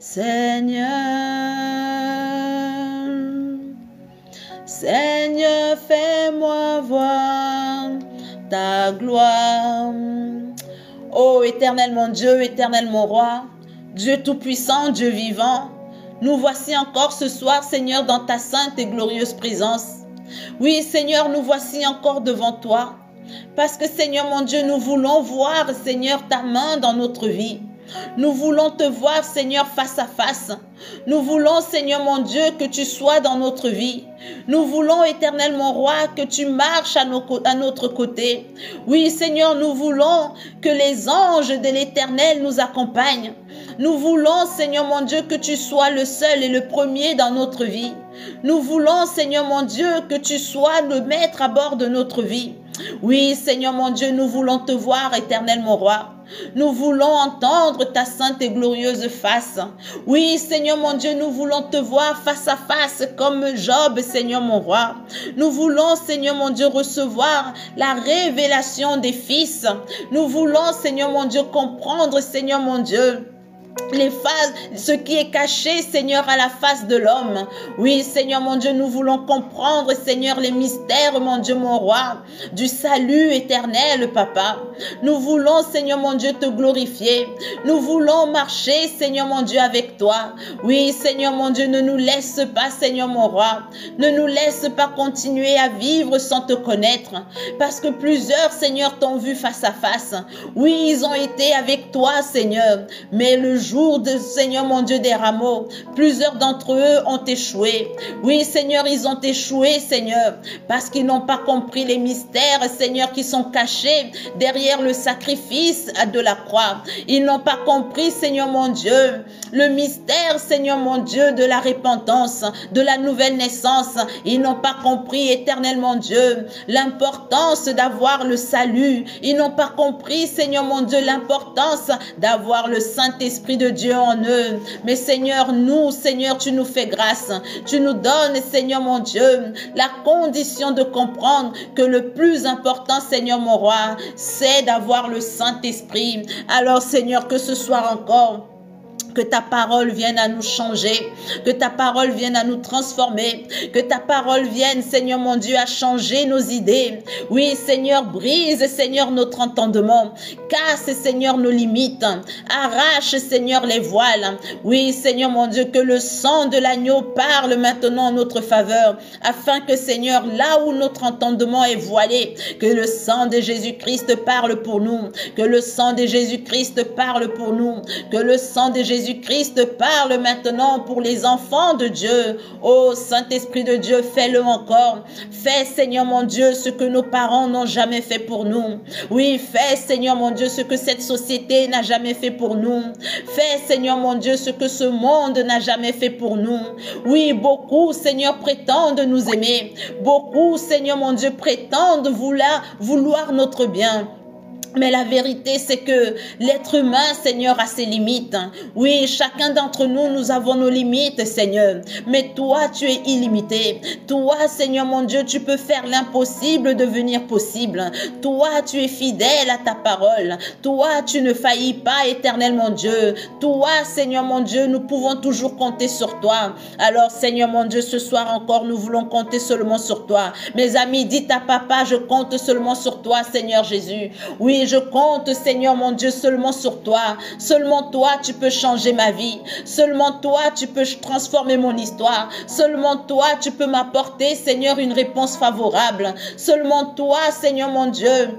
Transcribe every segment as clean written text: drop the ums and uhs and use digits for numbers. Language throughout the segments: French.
Seigneur. Seigneur, fais-moi voir ta gloire. Ô éternel mon Dieu, éternel mon roi, Dieu tout-puissant, Dieu vivant, nous voici encore ce soir, Seigneur, dans ta sainte et glorieuse présence. Oui, Seigneur, nous voici encore devant toi, parce que, Seigneur mon Dieu, nous voulons voir, Seigneur, ta main dans notre vie. Nous voulons te voir, Seigneur, face à face. Nous voulons, Seigneur mon Dieu, que tu sois dans notre vie. Nous voulons, éternel mon roi, que tu marches à notre côté. Oui, Seigneur, nous voulons que les anges de l'éternel nous accompagnent. Nous voulons, Seigneur mon Dieu, que tu sois le seul et le premier dans notre vie. Nous voulons, Seigneur mon Dieu, que tu sois le maître à bord de notre vie. Oui, Seigneur mon Dieu, nous voulons te voir, éternel mon roi. Nous voulons entendre ta sainte et glorieuse face. Oui, Seigneur mon Dieu, nous voulons te voir face à face comme Job, Seigneur mon roi. Nous voulons, Seigneur mon Dieu, recevoir la révélation des fils. Nous voulons, Seigneur mon Dieu, comprendre, Seigneur mon Dieu, les phases, ce qui est caché, Seigneur, à la face de l'homme. Oui, Seigneur, mon Dieu, nous voulons comprendre, Seigneur, les mystères, mon Dieu, mon roi, du salut éternel, Papa. Nous voulons, Seigneur, mon Dieu, te glorifier. Nous voulons marcher, Seigneur, mon Dieu, avec toi. Oui, Seigneur, mon Dieu, ne nous laisse pas, Seigneur, mon roi. Ne nous laisse pas continuer à vivre sans te connaître. Parce que plusieurs, Seigneur, t'ont vu face à face. Oui, ils ont été avec toi, Seigneur. Mais le jour de Seigneur mon Dieu des rameaux, plusieurs d'entre eux ont échoué. Oui, Seigneur, ils ont échoué, Seigneur, parce qu'ils n'ont pas compris les mystères, Seigneur, qui sont cachés derrière le sacrifice de la croix. Ils n'ont pas compris, Seigneur mon Dieu, le mystère, Seigneur mon Dieu, de la repentance, de la nouvelle naissance. Ils n'ont pas compris, éternel mon Dieu, l'importance d'avoir le salut. Ils n'ont pas compris, Seigneur mon Dieu, l'importance d'avoir le Saint-Esprit de Dieu en eux. Mais Seigneur, nous, Seigneur, tu nous fais grâce. Tu nous donnes, Seigneur mon Dieu, la condition de comprendre que le plus important, Seigneur mon roi, c'est d'avoir le Saint-Esprit. Alors, Seigneur, que ce soir encore, que ta parole vienne à nous changer, que ta parole vienne à nous transformer, que ta parole vienne, Seigneur mon Dieu, à changer nos idées. Oui, Seigneur, brise, Seigneur, notre entendement. Casse, Seigneur, nos limites. Arrache, Seigneur, les voiles. Oui, Seigneur mon Dieu, que le sang de l'agneau parle maintenant en notre faveur, afin que, Seigneur, là où notre entendement est voilé, que le sang de Jésus-Christ parle pour nous, que le sang de Jésus-Christ parle pour nous, que le sang de Jésus-Christ parle maintenant pour les enfants de Dieu. Oh Saint-Esprit de Dieu, fais-le encore. Fais, Seigneur mon Dieu, ce que nos parents n'ont jamais fait pour nous. Oui, fais, Seigneur mon Dieu, ce que cette société n'a jamais fait pour nous. Fais, Seigneur mon Dieu, ce que ce monde n'a jamais fait pour nous. Oui, beaucoup, Seigneur, prétendent nous aimer. Beaucoup, Seigneur mon Dieu, prétendent vouloir notre bien. Mais la vérité, c'est que l'être humain, Seigneur, a ses limites. Oui, chacun d'entre nous, nous avons nos limites, Seigneur. Mais toi, tu es illimité. Toi, Seigneur mon Dieu, tu peux faire l'impossible devenir possible. Toi, tu es fidèle à ta parole. Toi, tu ne faillis pas, éternel mon Dieu. Toi, Seigneur mon Dieu, nous pouvons toujours compter sur toi. Alors, Seigneur mon Dieu, ce soir encore, nous voulons compter seulement sur toi. Mes amis, dites à papa, je compte seulement sur toi, Seigneur Jésus. Oui, je compte, Seigneur mon Dieu, seulement sur toi. Seulement toi, tu peux changer ma vie. Seulement toi, tu peux transformer mon histoire. Seulement toi, tu peux m'apporter, Seigneur, une réponse favorable. Seulement toi, Seigneur mon Dieu,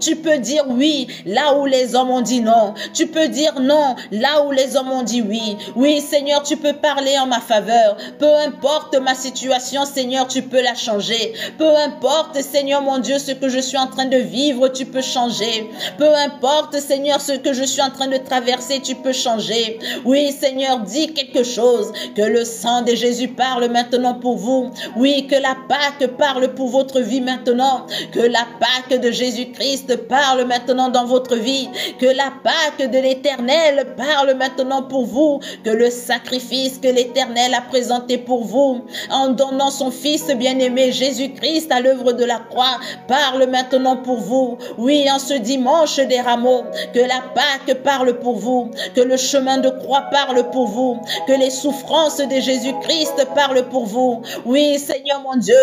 tu peux dire oui là où les hommes ont dit non. Tu peux dire non là où les hommes ont dit oui. Oui, Seigneur, tu peux parler en ma faveur. Peu importe ma situation, Seigneur, tu peux la changer. Peu importe, Seigneur mon Dieu, ce que je suis en train de vivre, tu peux changer. Peu importe, Seigneur, ce que je suis en train de traverser, tu peux changer. Oui, Seigneur, dis quelque chose. Que le sang de Jésus parle maintenant pour vous. Oui, que la Pâque parle pour votre vie maintenant. Que la Pâque de Jésus-Christ Jésus-Christ parle maintenant dans votre vie, que la Pâque de l'Éternel parle maintenant pour vous, que le sacrifice que l'Éternel a présenté pour vous, en donnant son Fils bien-aimé Jésus-Christ à l'œuvre de la croix, parle maintenant pour vous. Oui, en ce dimanche des rameaux, que la Pâque parle pour vous, que le chemin de croix parle pour vous, que les souffrances de Jésus-Christ parlent pour vous. Oui, Seigneur mon Dieu,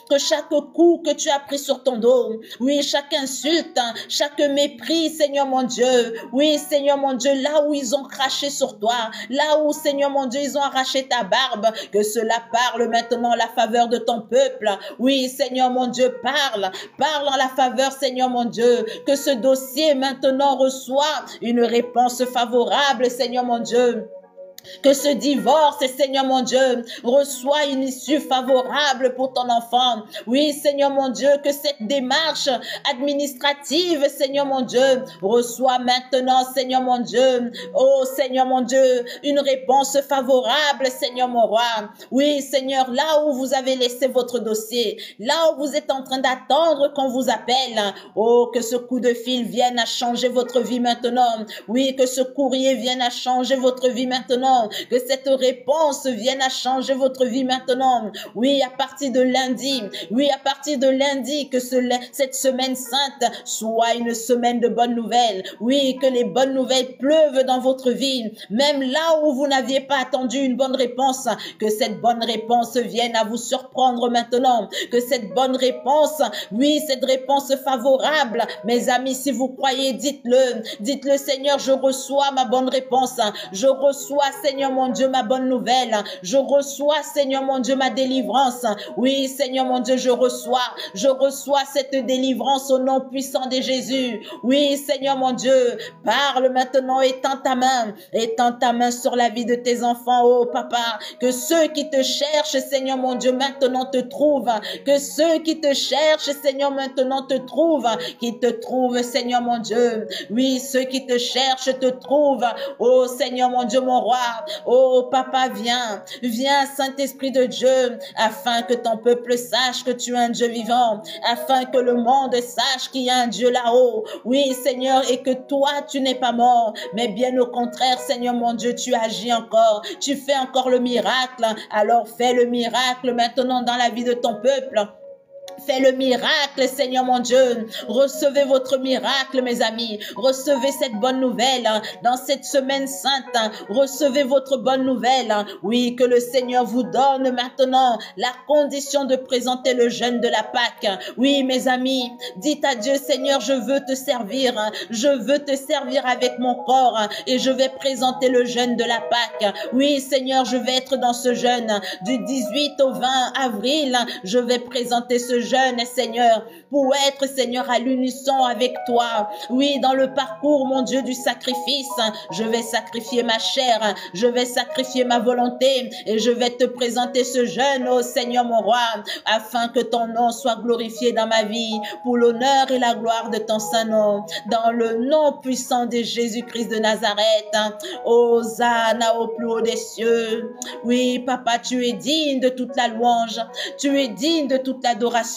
que chaque coup que tu as pris sur ton dos, oui, chaque insulte, chaque mépris, Seigneur mon Dieu, oui, Seigneur mon Dieu, là où ils ont craché sur toi, là où, Seigneur mon Dieu, ils ont arraché ta barbe, que cela parle maintenant en la faveur de ton peuple. Oui, Seigneur mon Dieu, parle en la faveur, Seigneur mon Dieu, que ce dossier maintenant reçoit une réponse favorable, Seigneur mon Dieu. Que ce divorce, Seigneur mon Dieu, reçoit une issue favorable pour ton enfant. Oui, Seigneur mon Dieu, que cette démarche administrative, Seigneur mon Dieu, reçoit maintenant, Seigneur mon Dieu, oh Seigneur mon Dieu, une réponse favorable, Seigneur mon roi. Oui, Seigneur, là où vous avez laissé votre dossier, là où vous êtes en train d'attendre qu'on vous appelle, oh, que ce coup de fil vienne à changer votre vie maintenant. Oui, que ce courrier vienne à changer votre vie maintenant. Que cette réponse vienne à changer votre vie maintenant. Oui, à partir de lundi, oui, à partir de lundi, que cette semaine sainte soit une semaine de bonnes nouvelles. Oui, que les bonnes nouvelles pleuvent dans votre vie, même là où vous n'aviez pas attendu une bonne réponse, que cette bonne réponse vienne à vous surprendre maintenant, que cette bonne réponse, oui, cette réponse favorable, mes amis, si vous croyez, dites-le, Seigneur, je reçois ma bonne réponse, je reçois, Seigneur mon Dieu, ma bonne nouvelle. Je reçois, Seigneur mon Dieu, ma délivrance. Oui, Seigneur mon Dieu, je reçois cette délivrance au nom puissant de Jésus. Oui, Seigneur mon Dieu, parle maintenant, étends ta main sur la vie de tes enfants, oh papa, que ceux qui te cherchent, Seigneur mon Dieu, maintenant te trouvent, que ceux qui te cherchent, Seigneur, maintenant te trouvent, qui te trouvent, Seigneur mon Dieu. Oui, ceux qui te cherchent te trouvent, oh Seigneur mon Dieu, mon roi. Oh papa, viens Saint-Esprit de Dieu, afin que ton peuple sache que tu es un Dieu vivant, afin que le monde sache qu'il y a un Dieu là-haut. Oui Seigneur, et que toi tu n'es pas mort, mais bien au contraire, Seigneur mon Dieu, tu agis encore, tu fais encore le miracle. Alors fais le miracle maintenant dans la vie de ton peuple. Fais le miracle, Seigneur mon Dieu. Recevez votre miracle, mes amis. Recevez cette bonne nouvelle dans cette semaine sainte. Recevez votre bonne nouvelle. Oui, que le Seigneur vous donne maintenant la condition de présenter le jeûne de la Pâque. Oui, mes amis, dites à Dieu, Seigneur, je veux te servir. Je veux te servir avec mon corps et je vais présenter le jeûne de la Pâque. Oui, Seigneur, je vais être dans ce jeûne du 18 au 20 avril. Je vais présenter ce jeûne, Seigneur, pour être, Seigneur, à l'unisson avec toi. Oui, dans le parcours, mon Dieu, du sacrifice, je vais sacrifier ma chair, je vais sacrifier ma volonté et je vais te présenter ce jeûne, ô Seigneur, mon roi, afin que ton nom soit glorifié dans ma vie, pour l'honneur et la gloire de ton saint nom, dans le nom puissant de Jésus-Christ de Nazareth. Hosanna au plus haut des cieux. Oui, papa, tu es digne de toute la louange, tu es digne de toute l'adoration,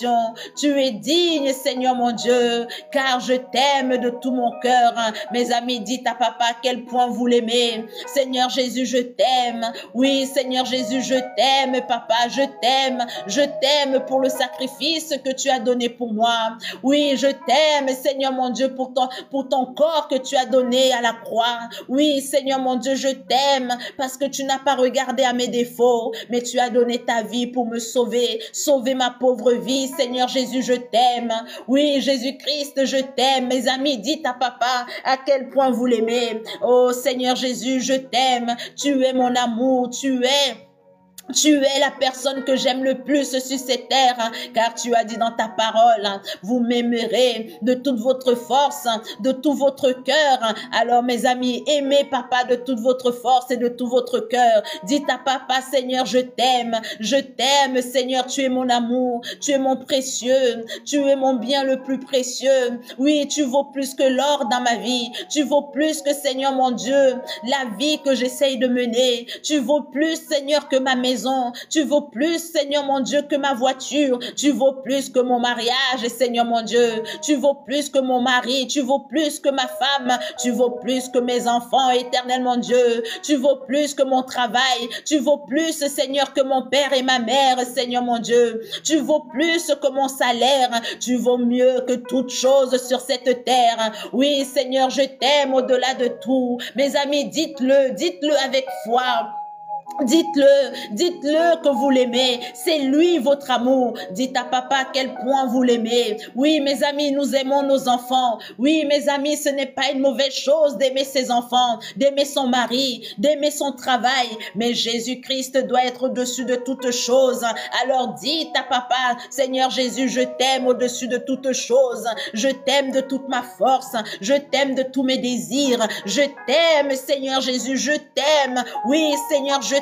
tu es digne, Seigneur mon Dieu, car je t'aime de tout mon cœur. Mes amis, dites à papa à quel point vous l'aimez. Seigneur Jésus, je t'aime. Oui, Seigneur Jésus, je t'aime, papa, je t'aime pour le sacrifice que tu as donné pour moi. Oui, je t'aime, Seigneur mon Dieu, pour ton corps que tu as donné à la croix. Oui, Seigneur mon Dieu, je t'aime parce que tu n'as pas regardé à mes défauts, mais tu as donné ta vie pour me sauver ma pauvre vie. Seigneur Jésus, je t'aime. Oui, Jésus-Christ, je t'aime. Mes amis, dites à papa à quel point vous l'aimez. Oh Seigneur Jésus, je t'aime. Tu es mon amour, tu es la personne que j'aime le plus sur cette terre, car tu as dit dans ta parole, vous m'aimerez de toute votre force, de tout votre cœur. Alors mes amis, aimez papa de toute votre force et de tout votre cœur. Dites à papa, Seigneur, je t'aime, Seigneur, tu es mon amour, tu es mon précieux, tu es mon bien le plus précieux. Oui, tu vaux plus que l'or dans ma vie, tu vaux plus que, Seigneur mon Dieu, la vie que j'essaye de mener, tu vaux plus, Seigneur, que ma maison, maison. Tu vaux plus, Seigneur mon Dieu, que ma voiture. Tu vaux plus que mon mariage, Seigneur mon Dieu. Tu vaux plus que mon mari. Tu vaux plus que ma femme. Tu vaux plus que mes enfants, éternel mon Dieu. Tu vaux plus que mon travail. Tu vaux plus, Seigneur, que mon père et ma mère, Seigneur mon Dieu. Tu vaux plus que mon salaire. Tu vaux mieux que toute chose sur cette terre. Oui, Seigneur, je t'aime au-delà de tout. Mes amis, dites-le avec foi. Dites-le que vous l'aimez. C'est lui votre amour. Dites à papa à quel point vous l'aimez. Oui, mes amis, nous aimons nos enfants. Oui, mes amis, ce n'est pas une mauvaise chose d'aimer ses enfants, d'aimer son mari, d'aimer son travail. Mais Jésus-Christ doit être au-dessus de toutes choses. Alors dites à papa, Seigneur Jésus, je t'aime au-dessus de toutes choses. Je t'aime de toute ma force. Je t'aime de tous mes désirs. Je t'aime, Seigneur Jésus, je t'aime. Oui, Seigneur, je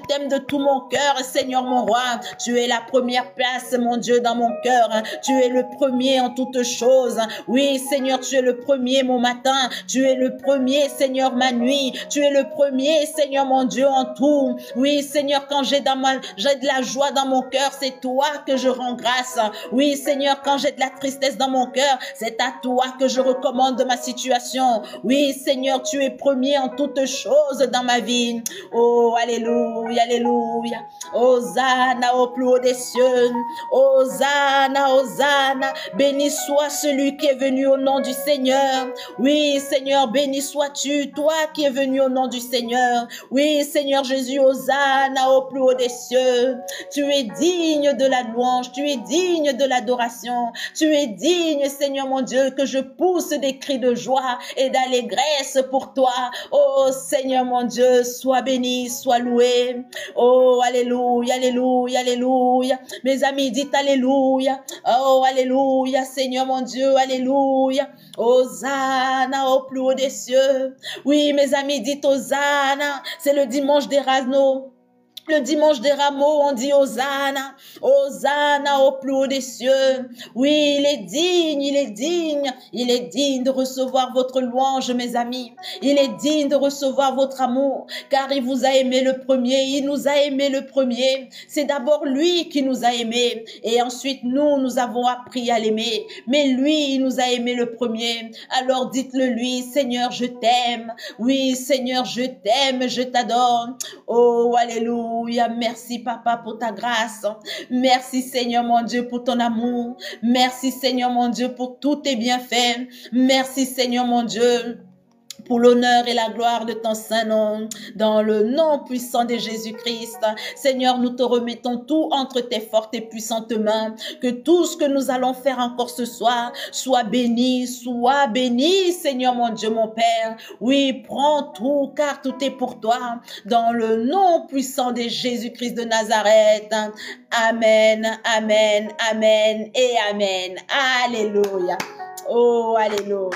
t'aime de tout mon cœur, Seigneur mon roi. Tu es la première place, mon Dieu, dans mon cœur. Tu es le premier en toutes choses. Oui, Seigneur, tu es le premier mon matin. Tu es le premier, Seigneur, ma nuit. Tu es le premier, Seigneur, mon Dieu, en tout. Oui, Seigneur, quand j'ai de la joie dans mon cœur, c'est toi que je rends grâce. Oui, Seigneur, quand j'ai de la tristesse dans mon cœur, c'est à toi que je recommande ma situation. Oui, Seigneur, tu es premier en toutes choses dans ma vie. Oh, alléluia, alléluia. Hosanna au plus haut des cieux. Hosanna, Hosanna. Béni soit celui qui est venu au nom du Seigneur. Oui, Seigneur, béni sois-tu, toi qui es venu au nom du Seigneur. Oui, Seigneur Jésus, Hosanna au plus haut des cieux. Tu es digne de la louange, tu es digne de l'adoration. Tu es digne, Seigneur mon Dieu, que je pousse des cris de joie et d'allégresse pour toi. Oh, Seigneur mon Dieu, sois béni, sois loué. Oh, alléluia, alléluia, alléluia. Mes amis, dites alléluia. Oh, alléluia, Seigneur mon Dieu, alléluia. Hosanna au plus haut des cieux. Oui, mes amis, dites Hosanna. C'est le dimanche des Rameaux. Le dimanche des Rameaux, on dit Hosanna, Hosanna au plus haut des cieux. Oui, il est digne, il est digne, il est digne de recevoir votre louange, mes amis. Il est digne de recevoir votre amour, car il vous a aimé le premier, il nous a aimé le premier. C'est d'abord lui qui nous a aimés, et ensuite nous avons appris à l'aimer. Mais lui, il nous a aimé le premier. Alors dites-le lui, Seigneur, je t'aime. Oui, Seigneur, je t'aime, je t'adore. Oh, alléluia. Merci papa pour ta grâce. Merci Seigneur mon Dieu pour ton amour. Merci Seigneur mon Dieu pour tous tes bienfaits. Merci Seigneur mon Dieu pour l'honneur et la gloire de ton saint nom, dans le nom puissant de Jésus-Christ. Seigneur, nous te remettons tout entre tes fortes et puissantes mains, que tout ce que nous allons faire encore ce soir soit béni, Seigneur mon Dieu, mon Père. Oui, prends tout, car tout est pour toi, dans le nom puissant de Jésus-Christ de Nazareth. Amen, amen, amen et amen. Alléluia. Oh, alléluia.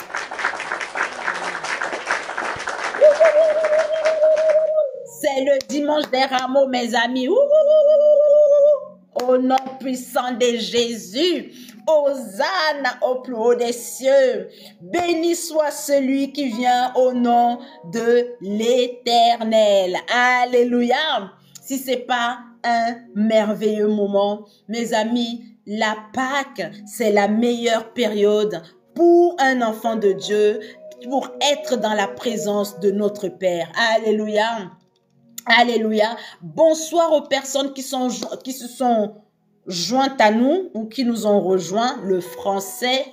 C'est le dimanche des Rameaux, mes amis. Au nom puissant de Jésus. Hosanna au plus haut des cieux. Béni soit celui qui vient au nom de l'Éternel. Alléluia. Si c'est pas un merveilleux moment, mes amis, la Pâque, c'est la meilleure période pour un enfant de Dieu, pour être dans la présence de notre Père. Alléluia. Alléluia. Bonsoir aux personnes qui se sont jointes à nous ou qui nous ont rejoints. Le français.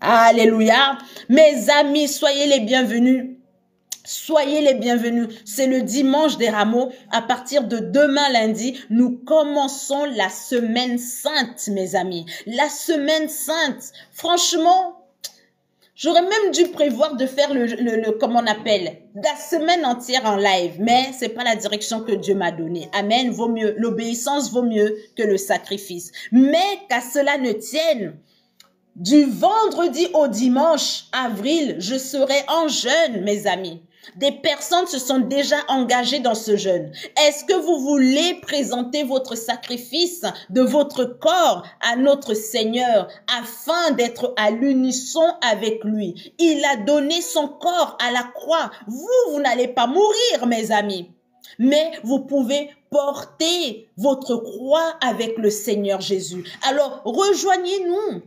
Alléluia. Mes amis, soyez les bienvenus. Soyez les bienvenus. C'est le dimanche des Rameaux. À partir de demain lundi, nous commençons la semaine sainte, mes amis. La semaine sainte. Franchement, j'aurais même dû prévoir de faire comment on appelle, la semaine entière en live, mais c'est pas la direction que Dieu m'a donnée. Amen, vaut mieux, l'obéissance vaut mieux que le sacrifice. Mais qu'à cela ne tienne, du vendredi au dimanche, avril, je serai en jeûne, mes amis. Des personnes se sont déjà engagées dans ce jeûne. Est-ce que vous voulez présenter votre sacrifice de votre corps à notre Seigneur afin d'être à l'unisson avec lui? Il a donné son corps à la croix. Vous n'allez pas mourir, mes amis. mais vous pouvez porter votre croix avec le Seigneur Jésus. Alors, rejoignez-nous.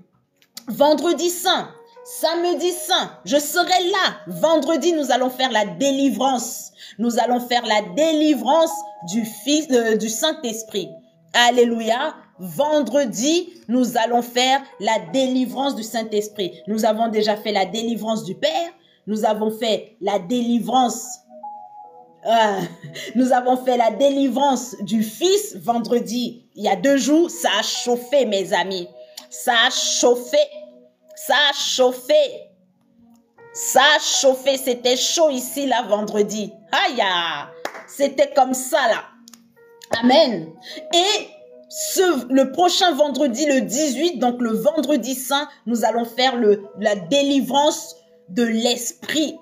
Vendredi saint, samedi saint, je serai là. Vendredi, nous allons faire la délivrance. Nous allons faire la délivrance du Saint-Esprit. Alléluia. Vendredi, nous allons faire la délivrance du Saint-Esprit. Nous avons déjà fait la délivrance du Père. Nous avons fait la délivrance. Nous avons fait la délivrance du Fils vendredi. Il y a 2 jours, ça a chauffé, mes amis. Ça a chauffé. Ça a chauffé. Ça a chauffé. C'était chaud ici, là, vendredi. Aïe, c'était comme ça, là. Amen. Et le prochain vendredi, le 18, donc le vendredi saint, nous allons faire la délivrance de l'esprit.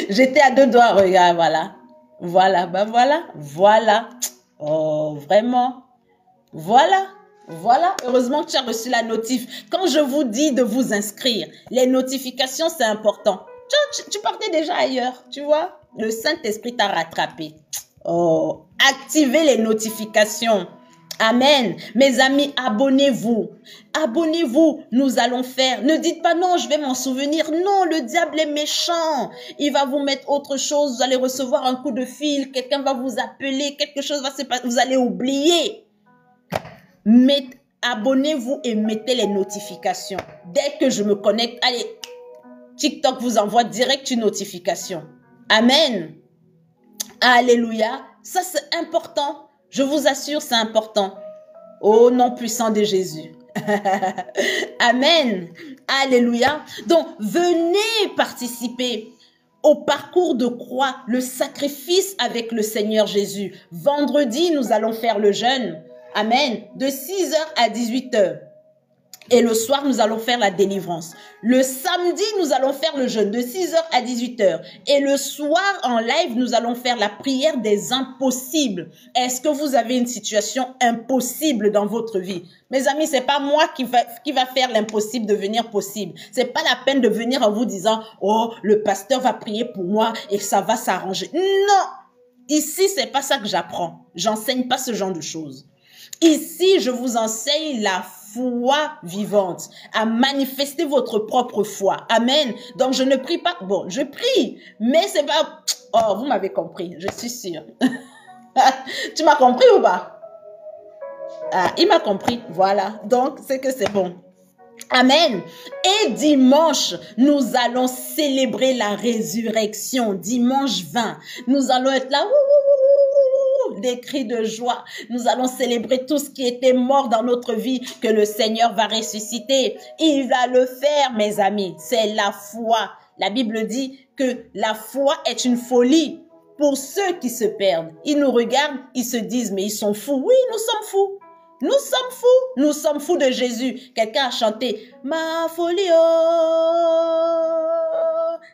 J'étais à 2 doigts, regarde, voilà. Voilà, ben voilà, voilà. Oh, vraiment. Voilà, voilà. Heureusement que tu as reçu la notif. Quand je vous dis de vous inscrire, les notifications, c'est important. Tu partais déjà ailleurs, tu vois. Le Saint-Esprit t'a rattrapé. Oh, activez les notifications. Amen. Mes amis, abonnez-vous. Abonnez-vous. Nous allons faire. Ne dites pas non, je vais m'en souvenir. Non, le diable est méchant. Il va vous mettre autre chose. Vous allez recevoir un coup de fil. Quelqu'un va vous appeler. Quelque chose va se passer. Vous allez oublier. Abonnez-vous et mettez les notifications. Dès que je me connecte, allez, TikTok vous envoie direct une notification. Amen. Alléluia. Ça, c'est important. Je vous assure, c'est important. Au nom puissant de Jésus. Amen. Alléluia. Donc, venez participer au parcours de croix, le sacrifice avec le Seigneur Jésus. Vendredi, nous allons faire le jeûne. Amen. De 6h à 18h. Et le soir, nous allons faire la délivrance. Le samedi, nous allons faire le jeûne de 6h à 18h. Et le soir, en live, nous allons faire la prière des impossibles. Est-ce que vous avez une situation impossible dans votre vie? Mes amis, c'est pas moi qui va faire l'impossible devenir possible. C'est pas la peine de venir en vous disant, oh, le pasteur va prier pour moi et ça va s'arranger. Non! Ici, c'est pas ça que j'apprends. J'enseigne pas ce genre de choses. Ici, je vous enseigne la foi vivante, à manifester votre propre foi. Amen. Donc, je ne prie pas. Bon, je prie, mais c'est pas... Oh, vous m'avez compris, je suis sûre. Tu m'as compris ou pas? Ah, il m'a compris. Voilà. Donc, c'est que c'est bon. Amen. Et dimanche, nous allons célébrer la résurrection. Dimanche 20, nous allons être là. Des cris de joie. Nous allons célébrer tout ce qui était mort dans notre vie, que le Seigneur va ressusciter. Il va le faire, mes amis. C'est la foi. La Bible dit que la foi est une folie pour ceux qui se perdent. Ils nous regardent, ils se disent, mais ils sont fous. Oui, nous sommes fous. Nous sommes fous. Nous sommes fous de Jésus. Quelqu'un a chanté, ma folie, oh,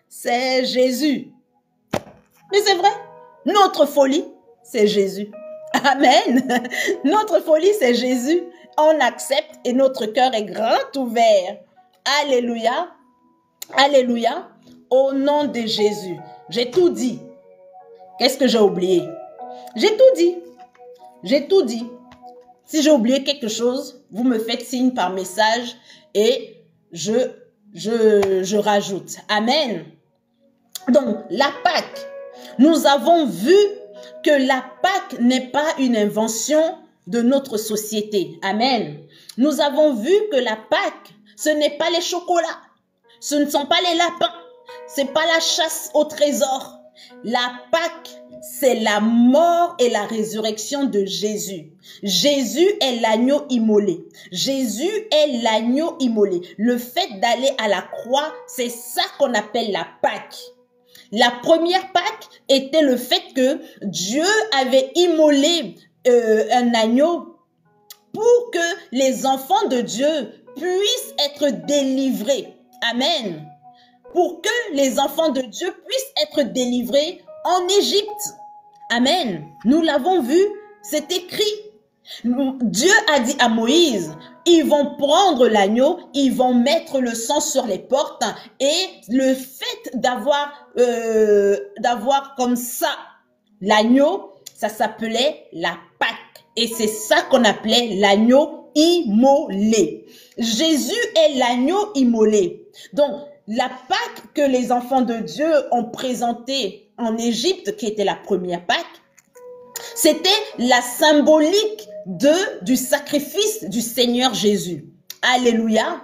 c'est Jésus. Mais c'est vrai. Notre folie, c'est Jésus. Amen. Notre folie, c'est Jésus. On accepte et notre cœur est grand ouvert. Alléluia. Alléluia. Au nom de Jésus. J'ai tout dit. Qu'est-ce que j'ai oublié? J'ai tout dit. J'ai tout dit. Si j'ai oublié quelque chose, vous me faites signe par message et je rajoute. Amen. Donc, la Pâque. Nous avons vu que la Pâque n'est pas une invention de notre société. Amen. Nous avons vu que la Pâque, ce n'est pas les chocolats. Ce ne sont pas les lapins. C'est pas la chasse au trésor. La Pâque, c'est la mort et la résurrection de Jésus. Jésus est l'agneau immolé. Jésus est l'agneau immolé. Le fait d'aller à la croix, c'est ça qu'on appelle la Pâque. La première Pâque était le fait que Dieu avait immolé un agneau pour que les enfants de Dieu puissent être délivrés. Amen. Pour que les enfants de Dieu puissent être délivrés en Égypte. Amen. Nous l'avons vu, c'est écrit. Dieu a dit à Moïse, ils vont prendre l'agneau, ils vont mettre le sang sur les portes et le fait d'avoir comme ça l'agneau, ça s'appelait la Pâque et c'est ça qu'on appelait l'agneau immolé. Jésus est l'agneau immolé. Donc la Pâque que les enfants de Dieu ont présentée en Égypte, qui était la première Pâque, c'était la symbolique du sacrifice du Seigneur Jésus. Alléluia.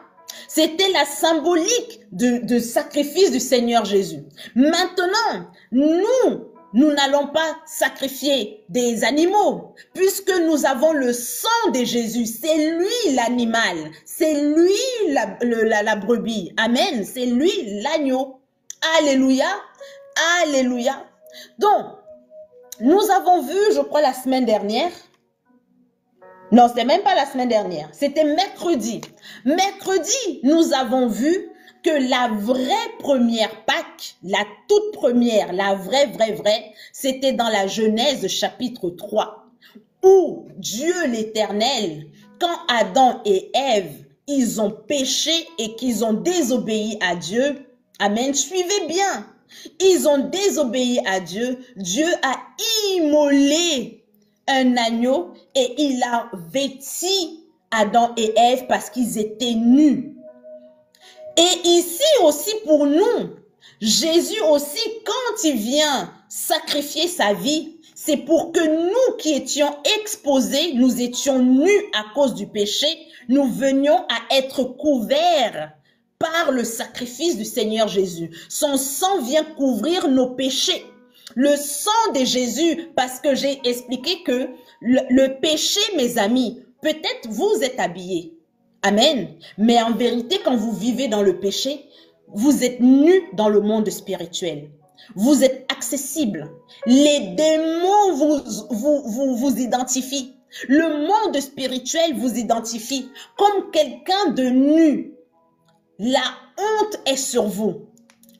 C'était la symbolique du sacrifice du Seigneur Jésus. Maintenant, nous n'allons pas sacrifier des animaux, puisque nous avons le sang de Jésus. C'est lui l'animal, c'est lui la brebis. Amen. C'est lui l'agneau. Alléluia. Alléluia. Donc, nous avons vu, je crois, la semaine dernière. Non, c'était même pas la semaine dernière. C'était mercredi. Mercredi, nous avons vu que la vraie première Pâque, la toute première, la vraie, c'était dans la Genèse chapitre 3, où Dieu l'Éternel, quand Adam et Ève, ils ont péché et qu'ils ont désobéi à Dieu, amen, suivez bien, ils ont désobéi à Dieu, Dieu a immolé un agneau et il a vêti Adam et Ève parce qu'ils étaient nus. Et ici aussi pour nous, Jésus aussi, quand il vient sacrifier sa vie, c'est pour que nous qui étions exposés, nous étions nus à cause du péché, nous venions à être couverts par le sacrifice du Seigneur Jésus. Son sang vient couvrir nos péchés. Le sang de Jésus, parce que j'ai expliqué que le péché, mes amis, peut-être vous êtes habillés. Amen. Mais en vérité, quand vous vivez dans le péché, vous êtes nus dans le monde spirituel. Vous êtes accessible. Les démons vous identifient. Le monde spirituel vous identifie comme quelqu'un de nu. La honte est sur vous.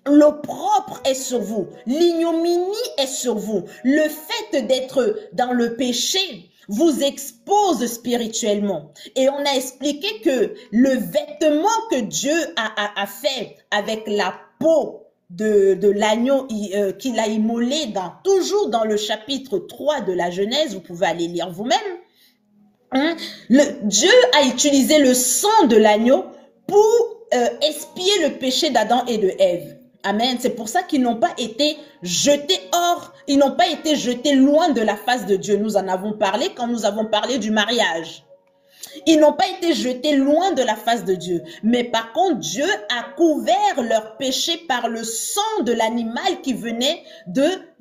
L'opprobre est sur vous. L'ignominie est sur vous. Le fait d'être dans le péché vous expose spirituellement. Et on a expliqué que le vêtement que Dieu a fait avec la peau de l'agneau qu'il a immolé toujours dans le chapitre 3 de la Genèse, vous pouvez aller lire vous-même, Dieu a utilisé le sang de l'agneau pour expier le péché d'Adam et de Ève. Amen. C'est pour ça qu'ils n'ont pas été jetés hors, ils n'ont pas été jetés loin de la face de Dieu. Nous en avons parlé quand nous avons parlé du mariage. Ils n'ont pas été jetés loin de la face de Dieu. Mais par contre, Dieu a couvert leur péché par le sang de l'animal qui venait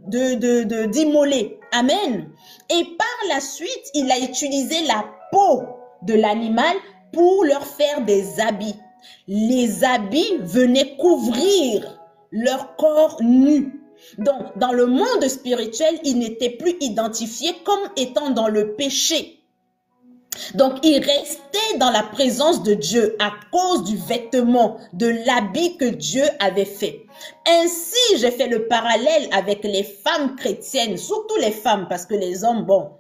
d'immoler. Amen. Et par la suite, il a utilisé la peau de l'animal pour leur faire des habits. Les habits venaient couvrir leur corps nu. Donc, dans le monde spirituel, ils n'étaient plus identifiés comme étant dans le péché. Donc, ils restaient dans la présence de Dieu à cause du vêtement, de l'habit que Dieu avait fait. Ainsi, j'ai fait le parallèle avec les femmes chrétiennes, surtout les femmes, parce que les hommes, bon,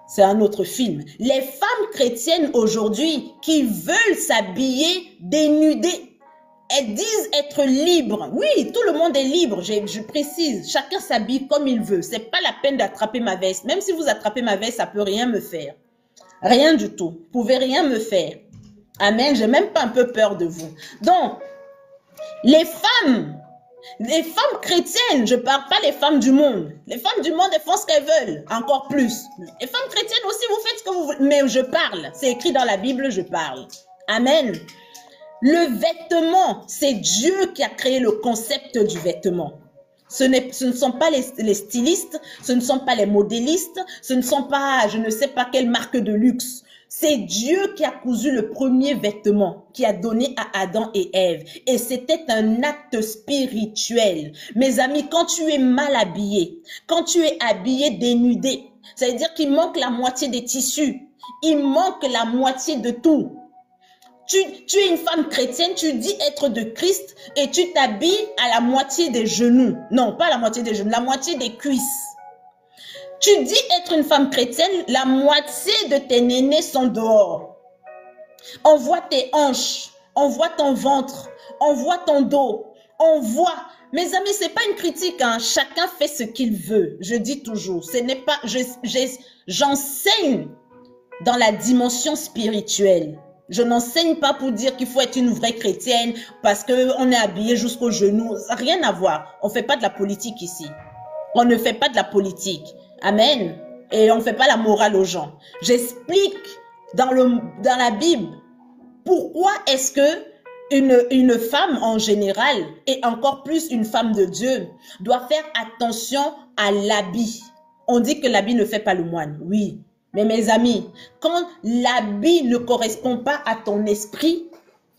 c'est un autre film. Les femmes chrétiennes aujourd'hui qui veulent s'habiller dénudées, elles disent être libres. Oui, tout le monde est libre, je précise. Chacun s'habille comme il veut. C'est pas la peine d'attraper ma veste. Même si vous attrapez ma veste, ça peut rien me faire. Rien du tout. Vous pouvez rien me faire. Amen. J'ai même pas un peu peur de vous. Donc, les femmes chrétiennes, je parle pas les femmes du monde. Les femmes du monde, elles font ce qu'elles veulent, encore plus. Les femmes chrétiennes aussi, vous faites ce que vous voulez. Mais je parle. C'est écrit dans la Bible, je parle. Amen. Le vêtement, c'est Dieu qui a créé le concept du vêtement. Ce ne sont pas les stylistes, ce ne sont pas les modélistes, ce ne sont pas, je ne sais pas quelle marque de luxe. C'est Dieu qui a cousu le premier vêtement, qui a donné à Adam et Ève. Et c'était un acte spirituel. Mes amis, quand tu es mal habillé, quand tu es habillé dénudé, ça veut dire qu'il manque la moitié des tissus. Il manque la moitié de tout. Tu es une femme chrétienne, tu dis être de Christ et tu t'habilles à la moitié des genoux. Non, pas la moitié des genoux, la moitié des cuisses. Tu dis être une femme chrétienne, la moitié de tes nénés sont dehors. On voit tes hanches, on voit ton ventre, on voit ton dos, on voit. Mes amis, c'est pas une critique, hein. Chacun fait ce qu'il veut. Je dis toujours, ce n'est pas, j'enseigne dans la dimension spirituelle. Je n'enseigne pas pour dire qu'il faut être une vraie chrétienne parce qu'on est habillé jusqu'aux genoux. Rien à voir. On ne fait pas de la politique ici. On ne fait pas de la politique. Amen. Et on ne fait pas la morale aux gens. J'explique dans la Bible pourquoi est-ce que une femme en général, et encore plus une femme de Dieu, doit faire attention à l'habit. On dit que l'habit ne fait pas le moine. Oui. Mais mes amis, quand l'habit ne correspond pas à ton esprit,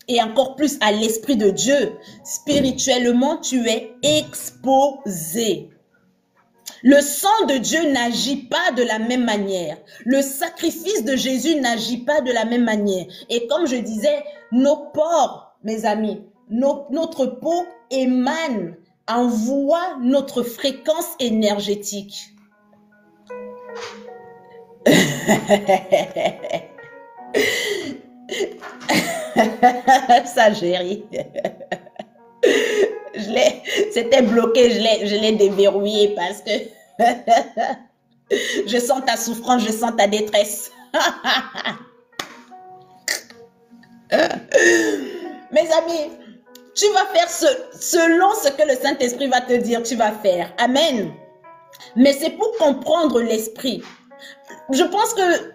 et encore plus à l'esprit de Dieu, spirituellement, tu es exposé. Le sang de Dieu n'agit pas de la même manière. Le sacrifice de Jésus n'agit pas de la même manière. Et comme je disais, nos pores, mes amis, notre peau émane, envoie notre fréquence énergétique. Ça, j'ai ri. C'était bloqué, je l'ai déverrouillé parce que je sens ta souffrance, je sens ta détresse. Mes amis, tu vas faire selon ce que le Saint-Esprit va te dire, tu vas faire. Amen. Mais c'est pour comprendre l'esprit. Je pense que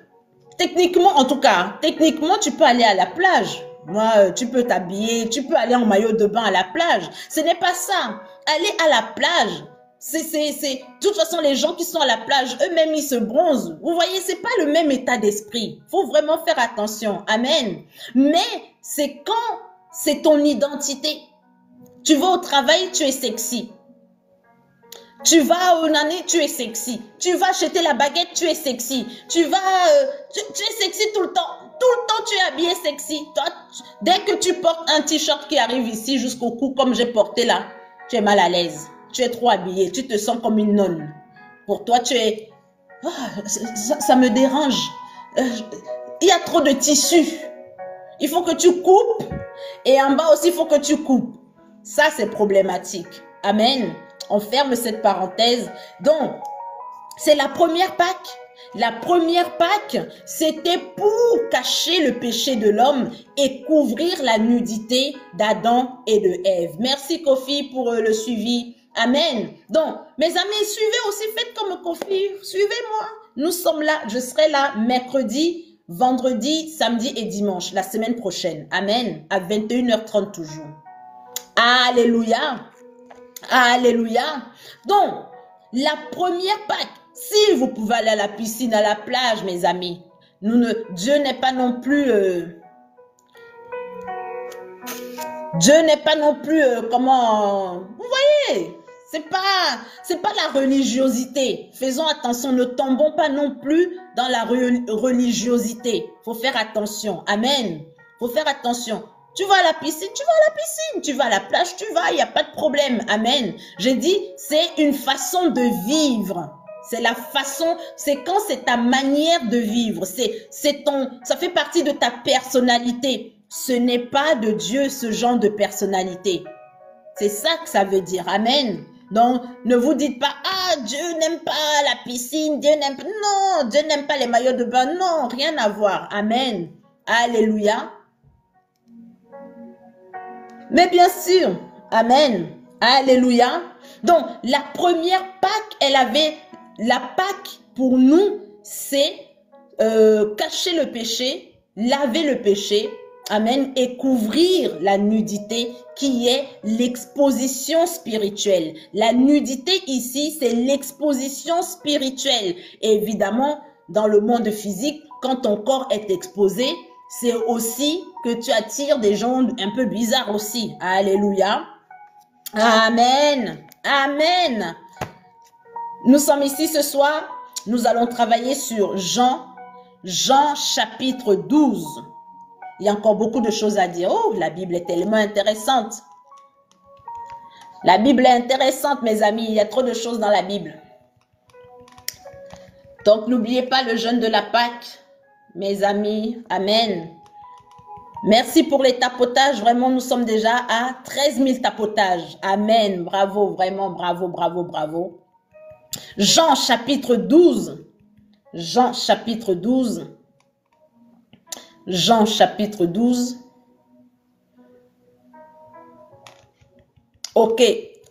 techniquement, en tout cas, techniquement, tu peux aller à la plage. Moi, tu peux t'habiller, tu peux aller en maillot de bain à la plage. Ce n'est pas ça. Aller à la plage, de toute façon, les gens qui sont à la plage, eux-mêmes, ils se bronzent. Vous voyez, c'est pas le même état d'esprit. Faut vraiment faire attention. Amen. Mais c'est quand c'est ton identité. Tu vas au travail, tu es sexy. Tu vas au nané, tu es sexy. Tu vas acheter la baguette, tu es sexy. Tu es sexy tout le temps. Tout le temps, tu es habillé sexy. Toi, dès que tu portes un t-shirt qui arrive ici jusqu'au cou, comme j'ai porté là, tu es mal à l'aise. Tu es trop habillé. Tu te sens comme une nonne. Pour toi, tu es... Oh, ça me dérange. Il y a trop de tissu. Il faut que tu coupes. Et en bas aussi, il faut que tu coupes. Ça, c'est problématique. Amen. On ferme cette parenthèse. Donc, c'est la première Pâque. La première Pâque, c'était pour cacher le péché de l'homme et couvrir la nudité d'Adam et de Ève. Merci Kofi pour le suivi. Amen. Donc, mes amis, suivez aussi, faites comme Kofi. Suivez-moi. Nous sommes là. Je serai là mercredi, vendredi, samedi et dimanche, la semaine prochaine. Amen. À 21h30 toujours. Alléluia. Alléluia. Donc, la première Pâque, si vous pouvez aller à la piscine, à la plage, mes amis, Dieu n'est pas non plus... Dieu n'est pas non plus... comment... Vous voyez, c'est pas la religiosité. Faisons attention, ne tombons pas non plus dans la religiosité. Faut faire attention. Amen. Faut faire attention. Tu vas à la piscine, tu vas à la piscine. Tu vas à la plage, tu vas, il n'y a pas de problème. Amen. J'ai dit, c'est une façon de vivre. C'est la façon, c'est quand c'est ta manière de vivre. Ça fait partie de ta personnalité. Ce n'est pas de Dieu ce genre de personnalité. C'est ça que ça veut dire. Amen. Donc, ne vous dites pas, ah, Dieu n'aime pas la piscine, Dieu n'aime pas... Non, Dieu n'aime pas les maillots de bain. Non, rien à voir. Amen. Alléluia. Mais bien sûr, amen, alléluia. Donc, la première Pâque, la Pâque pour nous, c'est cacher le péché, laver le péché, amen, et couvrir la nudité qui est l'exposition spirituelle. La nudité ici, c'est l'exposition spirituelle. Et évidemment, dans le monde physique, quand ton corps est exposé, c'est aussi que tu attires des gens un peu bizarres aussi. Alléluia. Amen. Amen. Nous sommes ici ce soir. Nous allons travailler sur Jean chapitre 12. Il y a encore beaucoup de choses à dire. Oh, la Bible est tellement intéressante. La Bible est intéressante, mes amis. Il y a trop de choses dans la Bible. Donc, n'oubliez pas le jeûne de la Pâque, mes amis. Amen. Merci pour les tapotages. Vraiment, nous sommes déjà à 13 000 tapotages. Amen. Bravo, vraiment, bravo, bravo, bravo. Jean chapitre 12. Jean chapitre 12. Jean chapitre 12. OK.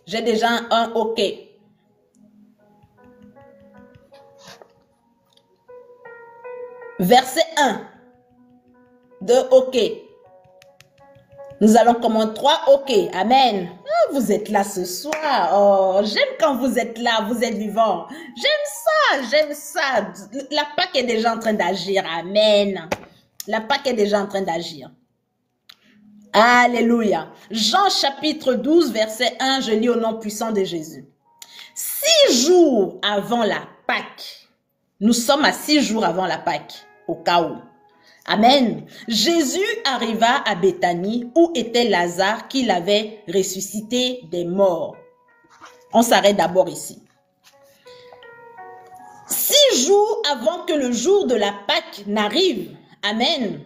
J'ai déjà un OK. Verset 1. 2 OK. Nous allons commencer 3 OK. Amen. Oh, vous êtes là ce soir. Oh, j'aime quand vous êtes là, vous êtes vivants. J'aime ça, j'aime ça. La Pâque est déjà en train d'agir. Amen. La Pâque est déjà en train d'agir. Alléluia. Jean chapitre 12, verset 1, je lis au nom puissant de Jésus. 6 jours avant la Pâque, nous sommes à 6 jours avant la Pâque, au cas où. Amen. Jésus arriva à Béthanie où était Lazare qu'il avait ressuscité des morts. On s'arrête d'abord ici. 6 jours avant que le jour de la Pâque n'arrive, amen,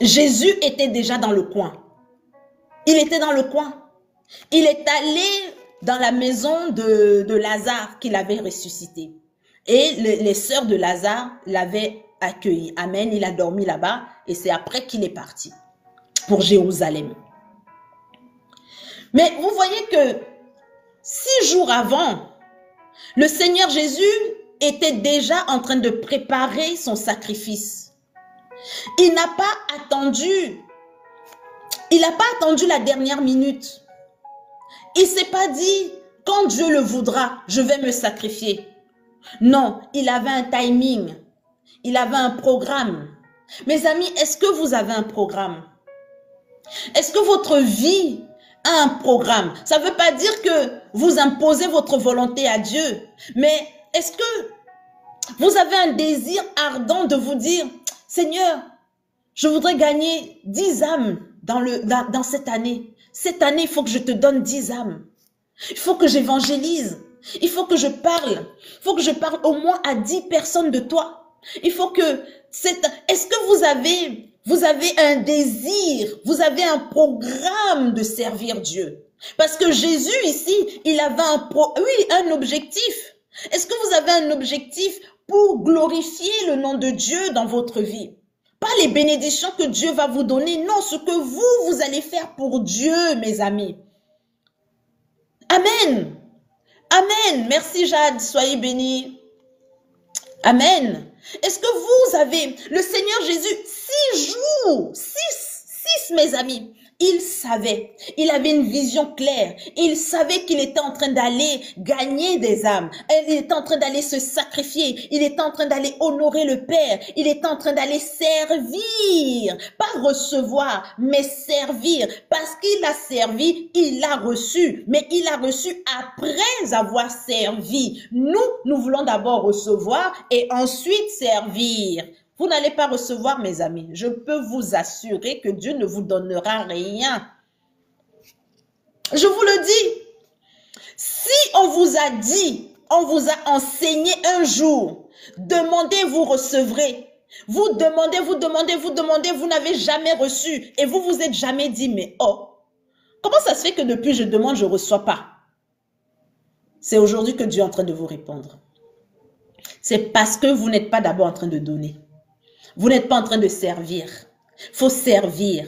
Jésus était déjà dans le coin. Il était dans le coin. Il est allé dans la maison de Lazare qu'il avait ressuscité. Et les sœurs de Lazare l'avaient accueilli. Amen. Il a dormi là-bas et c'est après qu'il est parti pour Jérusalem. Mais vous voyez que 6 jours avant, le Seigneur Jésus était déjà en train de préparer son sacrifice. Il n'a pas attendu la dernière minute. Il ne s'est pas dit, quand Dieu le voudra, je vais me sacrifier. Non, il avait un timing. Il avait un programme. Mes amis, est-ce que vous avez un programme? Est-ce que votre vie a un programme? Ça ne veut pas dire que vous imposez votre volonté à Dieu. Mais est-ce que vous avez un désir ardent de vous dire, Seigneur, je voudrais gagner 10 âmes dans cette année. Cette année, il faut que je te donne 10 âmes. Il faut que j'évangélise. Il faut que je parle. Il faut que je parle au moins à 10 personnes de toi. Il faut que... Est-ce que vous avez un désir, vous avez un programme de servir Dieu? Parce que Jésus ici, il avait un objectif. Est-ce que vous avez un objectif pour glorifier le nom de Dieu dans votre vie? Pas les bénédictions que Dieu va vous donner, non, ce que vous allez faire pour Dieu, mes amis. Amen. Amen. Merci Jade, soyez bénis. Amen. Est-ce que vous avez, le Seigneur Jésus, 6 jours, 6 mes amis, il savait, il avait une vision claire, il savait qu'il était en train d'aller gagner des âmes, il était en train d'aller se sacrifier, il était en train d'aller honorer le Père, il était en train d'aller servir, pas recevoir, mais servir, parce qu'il a servi, il a reçu, mais il a reçu après avoir servi. Nous voulons d'abord recevoir et ensuite servir. Vous n'allez pas recevoir, mes amis. Je peux vous assurer que Dieu ne vous donnera rien. Je vous le dis. Si on vous a dit, on vous a enseigné un jour, demandez, vous recevrez. Vous demandez, vous n'avez jamais reçu. Et vous vous êtes jamais dit, mais oh, comment ça se fait que depuis je demande, je ne reçois pas? C'est aujourd'hui que Dieu est en train de vous répondre. C'est parce que vous n'êtes pas d'abord en train de donner. Vous n'êtes pas en train de servir. Il faut servir.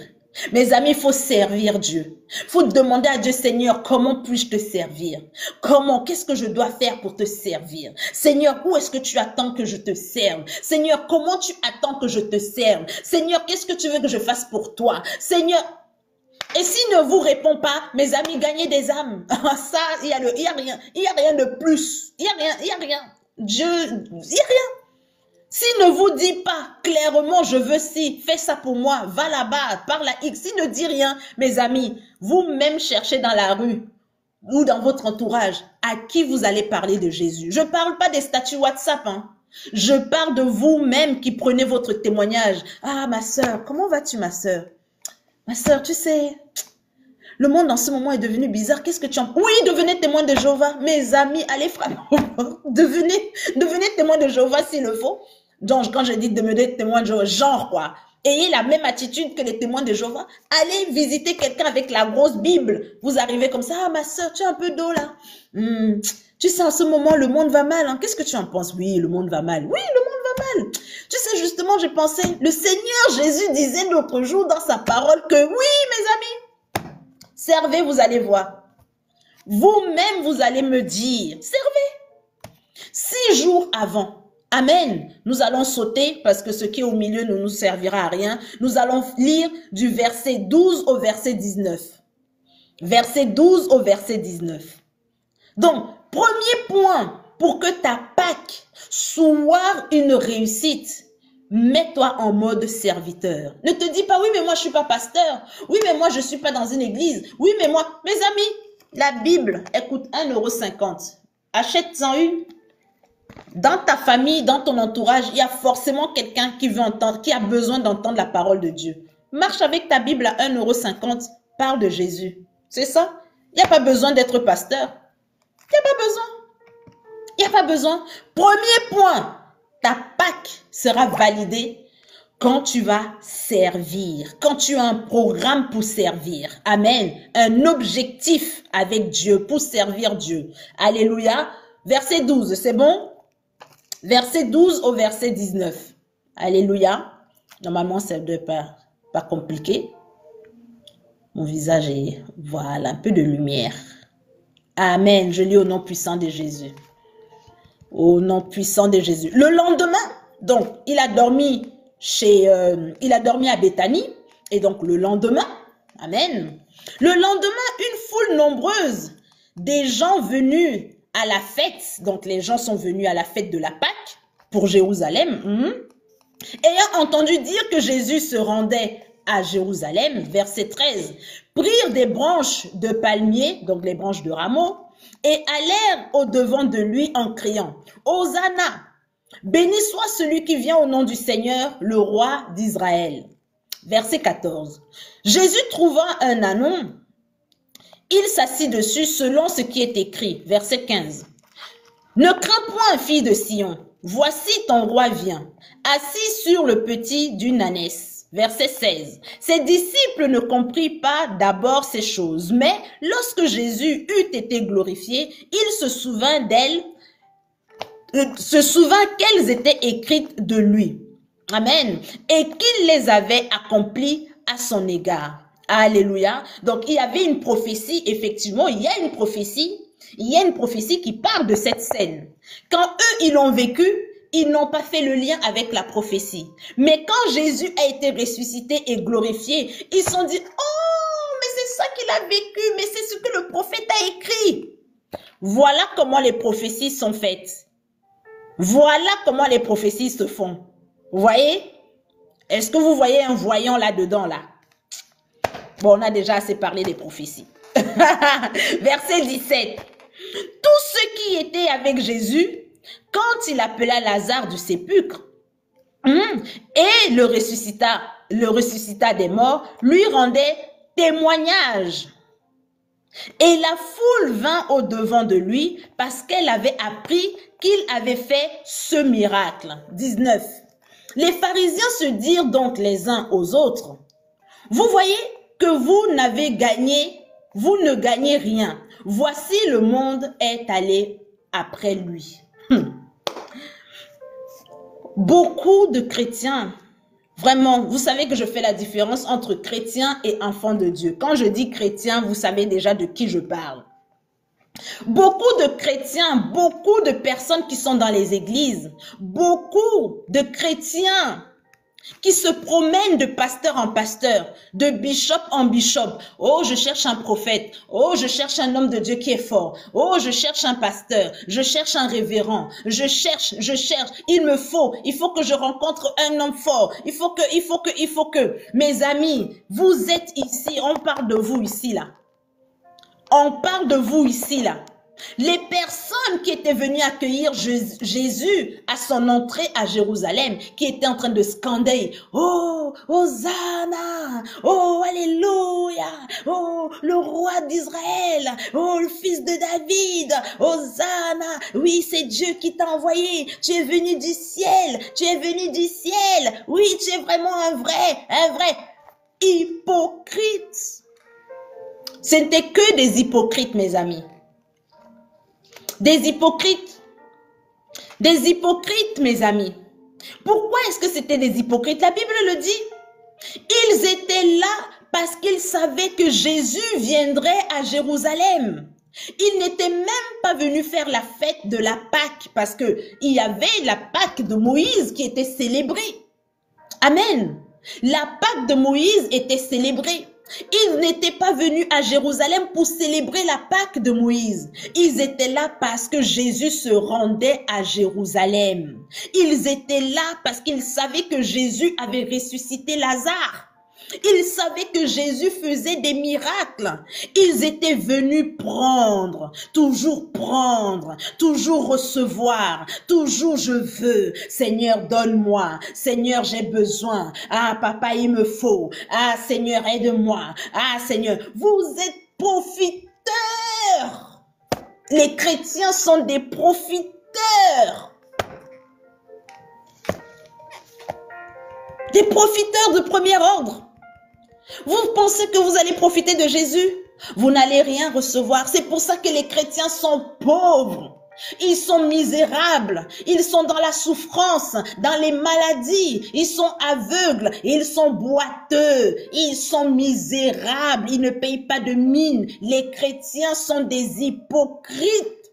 Mes amis, il faut servir Dieu. Il faut demander à Dieu, Seigneur, comment puis-je te servir? Comment? Qu'est-ce que je dois faire pour te servir? Seigneur, où est-ce que tu attends que je te serve? Seigneur, comment tu attends que je te serve? Seigneur, qu'est-ce que tu veux que je fasse pour toi? Seigneur, et s'il ne vous répond pas, mes amis, gagnez des âmes. Ça, il y a rien de plus. Il y a rien. Dieu, il n'y a rien. S'il ne vous dit pas clairement, je veux ci, fais ça pour moi, va là-bas, parle à X, s'il ne dit rien, mes amis, vous-même cherchez dans la rue ou dans votre entourage à qui vous allez parler de Jésus. Je ne parle pas des statuts WhatsApp, hein. Je parle de vous-même qui prenez votre témoignage. Ah, ma soeur, comment vas-tu, ma soeur? Ma soeur, tu sais, Le monde en ce moment est devenu bizarre. Qu'est-ce que tu en... Oui, devenez témoin de Jéhovah. Mes amis, allez frapper. devenez témoin de Jéhovah s'il le faut. Donc, quand je dis devenez témoin de Jéhovah, genre quoi. Ayez la même attitude que les témoins de Jéhovah. Allez visiter quelqu'un avec la grosse Bible. Vous arrivez comme ça. Ah, ma soeur, tu as un peu d'eau là. Tu sais, en ce moment, le monde va mal. Hein. Qu'est-ce que tu en penses? Oui, le monde va mal. Oui, le monde va mal. Tu sais, justement, j'ai pensé, le Seigneur Jésus disait l'autre jour dans sa parole que oui, mes amis, servez, vous allez voir. Vous-même, vous allez me dire, servez. 6 jours avant. Amen. Nous allons sauter parce que ce qui est au milieu ne nous servira à rien. Nous allons lire du verset 12 au verset 19. Verset 12 au verset 19. Donc, premier point pour que ta Pâque soit une réussite, mets-toi en mode serviteur. Ne te dis pas, oui, mais moi, je ne suis pas pasteur. Oui, mais moi, je ne suis pas dans une église. Oui, mais moi, mes amis, la Bible, elle coûte 1,50 €. Achète-en une. Dans ta famille, dans ton entourage, il y a forcément quelqu'un qui veut entendre, qui a besoin d'entendre la parole de Dieu. Marche avec ta Bible à 1,50 €. Parle de Jésus. C'est ça? Il n'y a pas besoin d'être pasteur. Il n'y a pas besoin. Il n'y a pas besoin. Premier point, ta Pâque sera validée quand tu vas servir, quand tu as un programme pour servir. Amen. Un objectif avec Dieu, pour servir Dieu. Alléluia. Verset 12, c'est bon? Verset 12 au verset 19. Alléluia. Normalement, ça ne doit pas compliqué. Mon visage est, voilà, un peu de lumière. Amen. Je lis au nom puissant de Jésus. Au nom puissant de Jésus. Le lendemain, donc, il a dormi à Béthanie. Et donc, le lendemain, amen. Le lendemain, une foule nombreuse des gens venus à la fête. Donc, les gens sont venus à la fête de la Pâque pour Jérusalem. Ayant entendu dire que Jésus se rendait à Jérusalem, verset 13, prirent des branches de palmier, donc les branches de rameaux, et allèrent au-devant de lui en criant, « Hosanna, béni soit celui qui vient au nom du Seigneur, le roi d'Israël. » Verset 14. Jésus trouva un ânon, il s'assit dessus selon ce qui est écrit. Verset 15. « Ne crains point, fille de Sion, voici ton roi vient, assis sur le petit d'une ânesse. » Verset 16. Ses disciples ne comprirent pas d'abord ces choses, mais lorsque Jésus eut été glorifié, il se souvint qu'elles étaient écrites de lui. Amen. Et qu'il les avait accomplies à son égard. Alléluia. Donc, il y avait une prophétie, effectivement, il y a une prophétie qui parle de cette scène. Quand eux, ils l'ont vécu, ils n'ont pas fait le lien avec la prophétie. Mais quand Jésus a été ressuscité et glorifié, ils se sont dit, oh, mais c'est ça qu'il a vécu, mais c'est ce que le prophète a écrit. Voilà comment les prophéties sont faites. Voilà comment les prophéties se font. Vous voyez? Est-ce que vous voyez un voyant là-dedans, là? Bon, on a déjà assez parlé des prophéties. Verset 17. Tous ceux qui étaient avec Jésus, quand il appela Lazare du sépulcre et le ressuscita des morts, lui rendaient témoignage. Et la foule vint au-devant de lui parce qu'elle avait appris qu'il avait fait ce miracle. 19. Les pharisiens se dirent donc les uns aux autres, vous voyez que vous ne gagnez rien. Voici le monde est allé après lui. Beaucoup de chrétiens, vraiment, vous savez que je fais la différence entre chrétiens et enfants de Dieu. Quand je dis chrétien, vous savez déjà de qui je parle. Beaucoup de chrétiens, beaucoup de personnes qui sont dans les églises, beaucoup de chrétiens qui se promènent de pasteur en pasteur, de bishop en bishop. Oh, je cherche un prophète. Oh, je cherche un homme de Dieu qui est fort. Oh, je cherche un pasteur. Je cherche un révérend. Je cherche. Il faut que je rencontre un homme fort. Il faut que. Mes amis, vous êtes ici. On parle de vous ici, là. On parle de vous ici, là. Les personnes qui étaient venues accueillir Jésus à son entrée à Jérusalem, qui étaient en train de scander, oh, Hosanna, oh, Alléluia, oh, le roi d'Israël, oh, le fils de David, Hosanna, oui, c'est Dieu qui t'a envoyé, tu es venu du ciel, tu es venu du ciel, oui, tu es vraiment un vrai hypocrite. Ce n'était que des hypocrites, mes amis. Des hypocrites, mes amis. Pourquoi est-ce que c'était des hypocrites? La Bible le dit. Ils étaient là parce qu'ils savaient que Jésus viendrait à Jérusalem. Ils n'étaient même pas venus faire la fête de la Pâque parce qu'il y avait la Pâque de Moïse qui était célébrée. Amen. La Pâque de Moïse était célébrée. Ils n'étaient pas venus à Jérusalem pour célébrer la Pâque de Moïse. Ils étaient là parce que Jésus se rendait à Jérusalem. Ils étaient là parce qu'ils savaient que Jésus avait ressuscité Lazare. Ils savaient que Jésus faisait des miracles. Ils étaient venus prendre, toujours recevoir, toujours je veux. Seigneur, donne-moi. Seigneur, j'ai besoin. Ah, papa, il me faut. Ah, Seigneur, aide-moi. Ah, Seigneur, vous êtes profiteurs. Les chrétiens sont des profiteurs. Des profiteurs de premier ordre. Vous pensez que vous allez profiter de Jésus? Vous n'allez rien recevoir. C'est pour ça que les chrétiens sont pauvres. Ils sont misérables. Ils sont dans la souffrance, dans les maladies. Ils sont aveugles. Ils sont boiteux. Ils sont misérables. Ils ne payent pas de mine. Les chrétiens sont des hypocrites.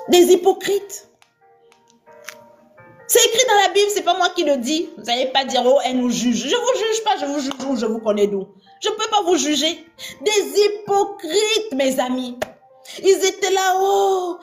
Des hypocrites. C'est écrit dans la Bible, c'est pas moi qui le dis. Vous n'allez pas dire, oh, elle nous juge. Je vous juge pas, je vous juge où, je vous connais d'où. Je ne peux pas vous juger. Des hypocrites, mes amis. Ils étaient là, oh,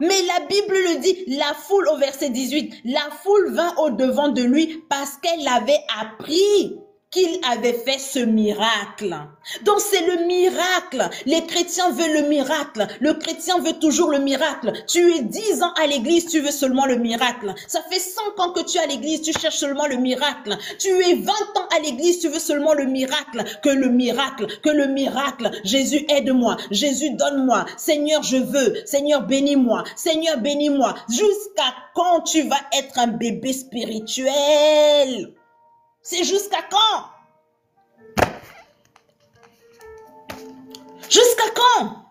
mais la Bible le dit, la foule au verset 18, la foule vint au devant de lui parce qu'elle avait appris qu'il avait fait ce miracle. Donc c'est le miracle. Les chrétiens veulent le miracle. Le chrétien veut toujours le miracle. Tu es 10 ans à l'église, tu veux seulement le miracle. Ça fait 5 ans que tu es à l'église, tu cherches seulement le miracle. Tu es 20 ans à l'église, tu veux seulement le miracle. Que le miracle. Jésus, aide-moi. Jésus, donne-moi. Seigneur, je veux. Seigneur, bénis-moi. Seigneur, bénis-moi. Jusqu'à quand tu vas être un bébé spirituel? C'est jusqu'à quand? Jusqu'à quand?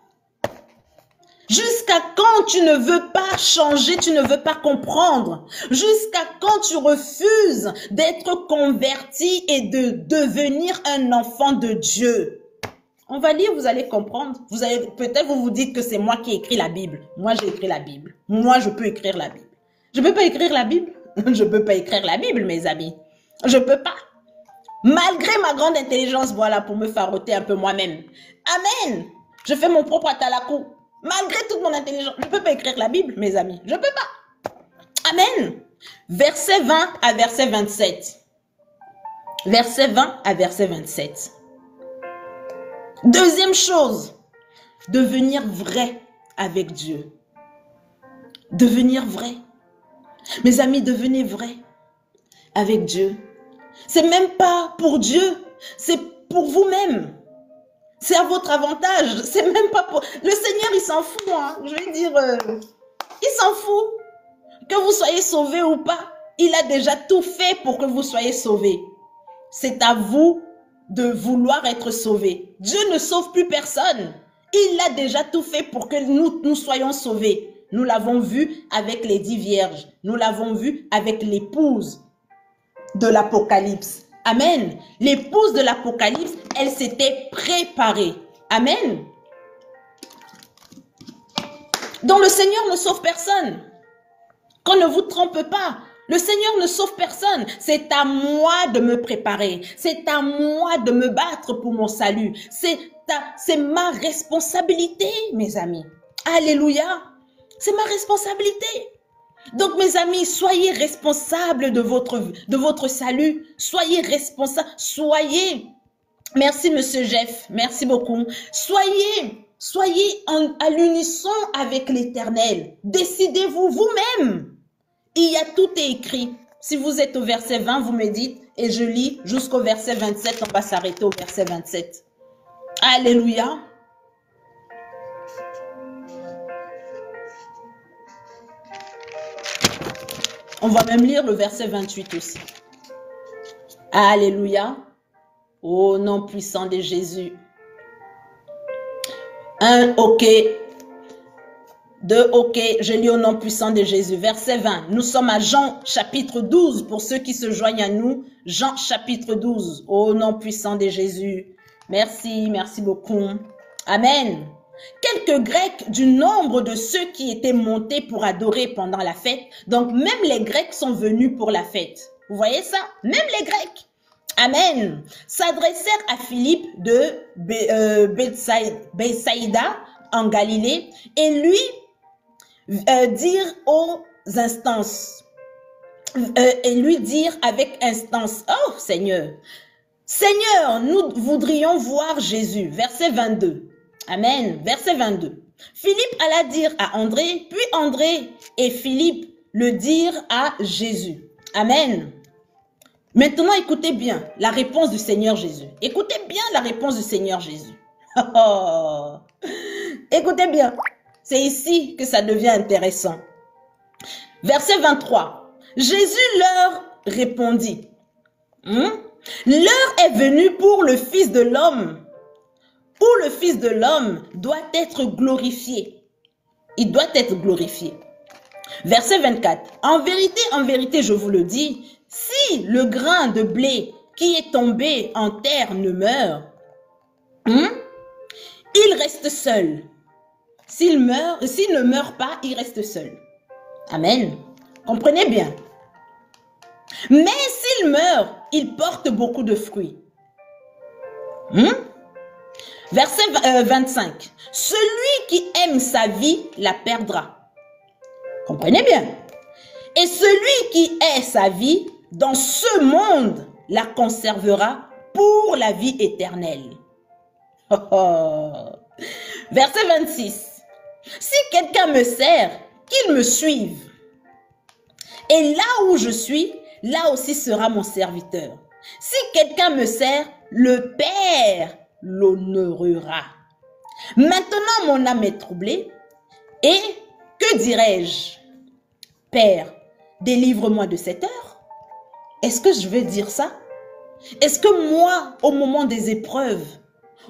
Jusqu'à quand tu ne veux pas changer, tu ne veux pas comprendre? Jusqu'à quand tu refuses d'être converti et de devenir un enfant de Dieu? On va lire, vous allez comprendre. Peut-être vous vous dites que c'est moi qui ai écrit la Bible. Moi, j'ai écrit la Bible. Moi, je peux écrire la Bible. Je ne peux pas écrire la Bible? Je ne peux pas écrire la Bible, mes amis. Je peux pas. Malgré ma grande intelligence, voilà, pour me faroter un peu moi-même. Amen. Je fais mon propre atalakou. Malgré toute mon intelligence, je ne peux pas écrire la Bible, mes amis. Je ne peux pas. Amen. Verset 20 à verset 27. Verset 20 à verset 27. Deuxième chose, devenir vrai avec Dieu. Devenir vrai. Mes amis, devenez vrai avec Dieu. C'est même pas pour Dieu, c'est pour vous-même. C'est à votre avantage. C'est même pas pour... Le Seigneur, il s'en fout. Hein. Je vais dire, il s'en fout. Que vous soyez sauvés ou pas, il a déjà tout fait pour que vous soyez sauvés. C'est à vous de vouloir être sauvés. Dieu ne sauve plus personne. Il a déjà tout fait pour que nous soyons sauvés. Nous l'avons vu avec les 10 vierges. Nous l'avons vu avec l'épouse de l'Apocalypse. Amen. L'épouse de l'Apocalypse, elle s'était préparée. Amen. Donc le Seigneur ne sauve personne. Qu'on ne vous trompe pas. Le Seigneur ne sauve personne. C'est à moi de me préparer. C'est à moi de me battre pour mon salut. C'est ma responsabilité, mes amis. Alléluia. C'est ma responsabilité. Donc, mes amis, soyez responsables de votre salut. Soyez responsables. Soyez Merci, Monsieur Jeff. Merci beaucoup. Soyez à l'unisson avec l'Éternel. Décidez-vous vous-même. Il y a tout est écrit. Si vous êtes au verset 20, vous me dites, et je lis jusqu'au verset 27, on va s'arrêter au verset 27. Alléluia. On va même lire le verset 28 aussi. Alléluia. Au nom puissant de Jésus. 1, ok. 2, ok. Je lis au nom puissant de Jésus. Verset 20. Nous sommes à Jean chapitre 12. Pour ceux qui se joignent à nous, Jean chapitre 12. Au nom puissant de Jésus. Merci, merci beaucoup. Amen. Quelques Grecs du nombre de ceux qui étaient montés pour adorer pendant la fête. Donc, même les Grecs sont venus pour la fête. Vous voyez ça? Même les Grecs. Amen. S'adressèrent à Philippe de Bethsaïda en Galilée et lui dirent aux instances. Et lui dire avec instance, oh Seigneur, Seigneur, nous voudrions voir Jésus. Verset 22. Amen. Verset 22. Philippe alla dire à André, puis André et Philippe le dirent à Jésus. Amen. Maintenant, écoutez bien la réponse du Seigneur Jésus. Écoutez bien la réponse du Seigneur Jésus. Écoutez bien. C'est ici que ça devient intéressant. Verset 23. Jésus leur répondit. L'heure est venue pour le Fils de l'homme. Où le Fils de l'homme doit être glorifié. Il doit être glorifié. Verset 24. En vérité, je vous le dis, si le grain de blé qui est tombé en terre ne meurt, il reste seul. S'il ne meurt pas, il reste seul. Amen. Comprenez bien. Mais s'il meurt, il porte beaucoup de fruits. Verset 25. Celui qui aime sa vie la perdra. Comprenez bien. Et celui qui hait sa vie dans ce monde la conservera pour la vie éternelle. Verset 26. Si quelqu'un me sert, qu'il me suive. Et là où je suis, là aussi sera mon serviteur. Si quelqu'un me sert, le Père l'honorera. Maintenant, mon âme est troublée. Et que dirais-je? Père, délivre-moi de cette heure. Est-ce que je vais dire ça? Est-ce que moi, au moment des épreuves,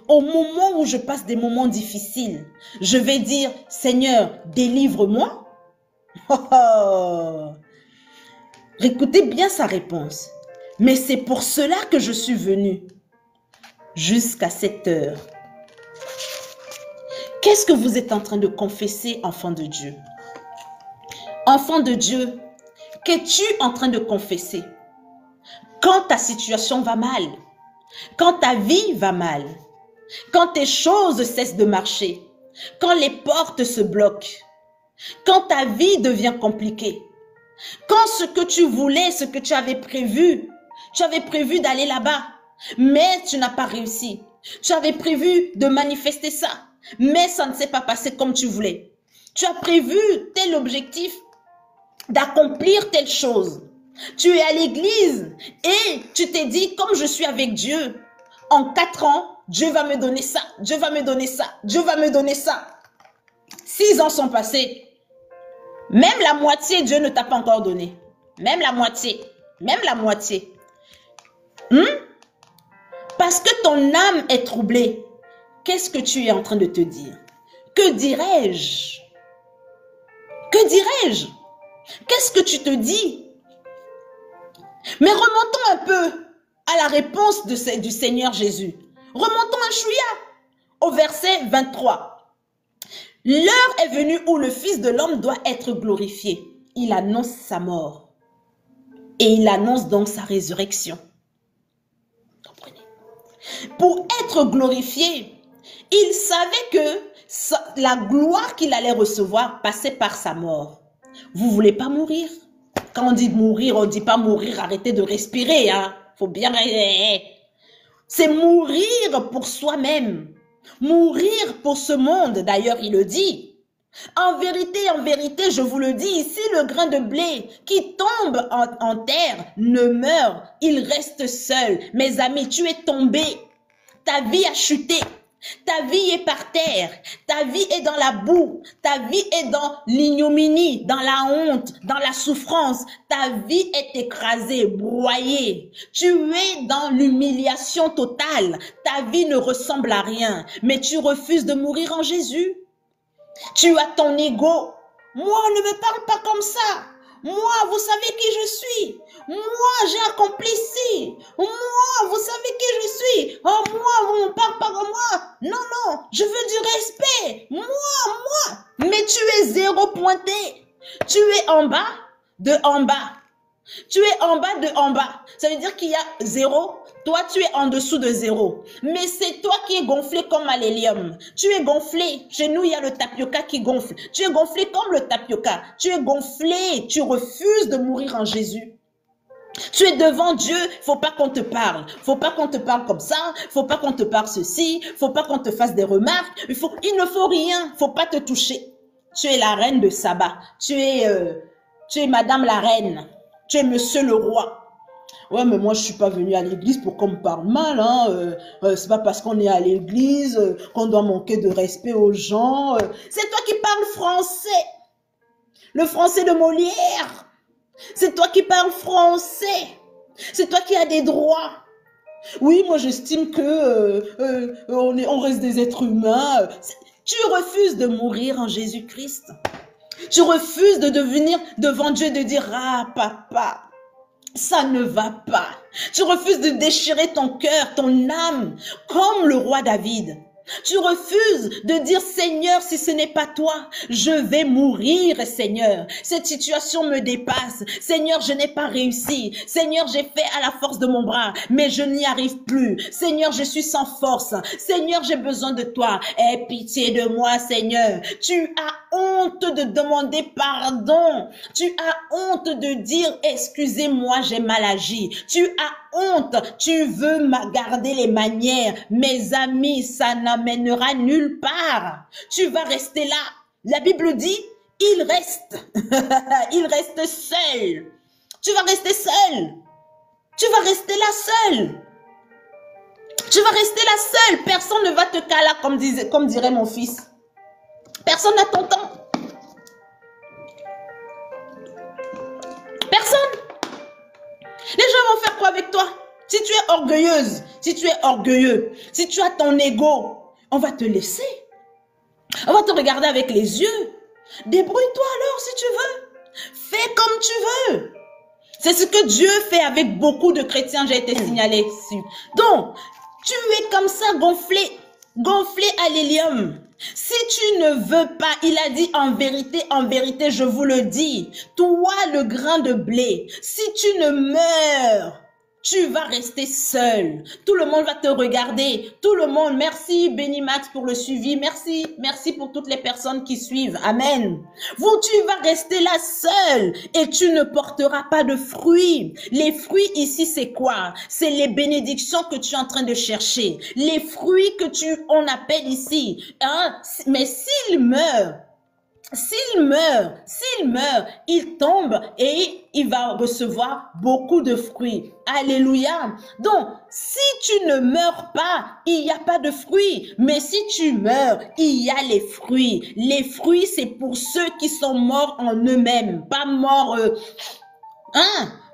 au moment où je passe des moments difficiles, je vais dire, Seigneur, délivre-moi? Écoutez bien sa réponse. Mais c'est pour cela que je suis venu jusqu'à cette heure. Qu'est-ce que vous êtes en train de confesser, enfant de Dieu? Enfant de Dieu, qu'es-tu en train de confesser? Quand ta situation va mal, quand ta vie va mal, quand tes choses cessent de marcher, quand les portes se bloquent, quand ta vie devient compliquée, quand ce que tu voulais, ce que tu avais prévu d'aller là-bas, mais tu n'as pas réussi. Tu avais prévu de manifester ça, mais ça ne s'est pas passé comme tu voulais. Tu as prévu tel objectif, d'accomplir telle chose. Tu es à l'église et tu t'es dit, comme je suis avec Dieu, en 4 ans, Dieu va me donner ça, Dieu va me donner ça, Dieu va me donner ça. 6 ans sont passés. Même la moitié, Dieu ne t'a pas encore donné. Même la moitié. Même la moitié. Parce que ton âme est troublée. Qu'est-ce que tu es en train de te dire? Que dirais-je? Que dirais-je? Qu'est-ce que tu te dis? Mais remontons un peu à la réponse du Seigneur Jésus. Remontons un chouïa au verset 23. L'heure est venue où le Fils de l'homme doit être glorifié. Il annonce sa mort. Et il annonce donc sa résurrection. Comprenez? Pour être glorifié, il savait que la gloire qu'il allait recevoir passait par sa mort. Vous ne voulez pas mourir? Quand on dit mourir, on ne dit pas mourir, arrêtez de respirer. Faut bien... C'est mourir pour soi-même. Mourir pour ce monde, d'ailleurs, il le dit. En vérité, je vous le dis, ici, le grain de blé qui tombe en terre ne meurt, il reste seul. Mes amis, tu es tombé, ta vie a chuté, ta vie est par terre, ta vie est dans la boue, ta vie est dans l'ignominie, dans la honte, dans la souffrance, ta vie est écrasée, broyée. Tu es dans l'humiliation totale, ta vie ne ressemble à rien, mais tu refuses de mourir en Jésus. Tu as ton ego. Moi, ne me parle pas comme ça. Moi, vous savez qui je suis. Moi, j'ai accompli ci. Moi, vous savez qui je suis. Oh, moi, vous ne me parlez pas comme moi. Non, non, je veux du respect. Moi. Mais tu es zéro pointé. Tu es en bas de en bas. Tu es en bas de en bas. Ça veut dire qu'il y a zéro. Toi, tu es en dessous de zéro. Mais c'est toi qui es gonflé comme à l'hélium. Tu es gonflé. Chez nous, il y a le tapioca qui gonfle. Tu es gonflé comme le tapioca. Tu es gonflé. Tu refuses de mourir en Jésus. Tu es devant Dieu, faut pas qu'on te parle. Faut pas qu'on te parle comme ça. Faut pas qu'on te parle ceci. Faut pas qu'on te fasse des remarques. Il ne faut rien. Faut pas te toucher. Tu es la reine de Saba. Tu es Madame la reine. Tu es Monsieur le roi. Ouais, mais moi, je suis pas venue à l'église pour qu'on me parle mal, hein. C'est pas parce qu'on est à l'église qu'on doit manquer de respect aux gens. C'est toi qui parles français. Le français de Molière. C'est toi qui parles français. C'est toi qui as des droits. Oui, moi, j'estime que on reste des êtres humains. Tu refuses de mourir en Jésus-Christ. Tu refuses de devenir devant Dieu, de dire, ah, papa, ça ne va pas. Tu refuses de déchirer ton cœur, ton âme, comme le roi David. Tu refuses de dire, Seigneur, si ce n'est pas toi, je vais mourir, Seigneur. Cette situation me dépasse. Seigneur, je n'ai pas réussi. Seigneur, j'ai fait à la force de mon bras, mais je n'y arrive plus. Seigneur, je suis sans force. Seigneur, j'ai besoin de toi. Aie pitié de moi, Seigneur. Tu as honte de demander pardon. Tu as honte de dire, excusez-moi, j'ai mal agi. Tu as honte, tu veux garder les manières. Mes amis, ça n'amènera nulle part. Tu vas rester là. La Bible dit, il reste. Il reste seul. Tu vas rester seul. Tu vas rester là seul. Tu vas rester là seul. Personne ne va te caler comme dirait mon fils. Personne n'a ton temps. Personne. Les gens vont faire quoi avec toi? Si tu es orgueilleuse, si tu es orgueilleux, si tu as ton ego, on va te laisser. On va te regarder avec les yeux. Débrouille-toi alors si tu veux. Fais comme tu veux. C'est ce que Dieu fait avec beaucoup de chrétiens, j'ai été signalé ici. Donc, tu es comme ça gonflé à l'hélium. Si tu ne veux pas, il a dit en vérité, je vous le dis, toi le grain de blé, si tu ne meurs, tu vas rester seul. Tout le monde va te regarder. Tout le monde. Merci Béni Max pour le suivi. Merci pour toutes les personnes qui suivent. Amen. Tu vas rester là seul et tu ne porteras pas de fruits. Les fruits ici, c'est quoi? C'est les bénédictions que tu es en train de chercher. Les fruits que on appelle ici. Hein? Mais s'il meurt, il tombe et il va recevoir beaucoup de fruits. Alléluia. Donc, si tu ne meurs pas, il n'y a pas de fruits. Mais si tu meurs, il y a les fruits. Les fruits, c'est pour ceux qui sont morts en eux-mêmes, pas morts...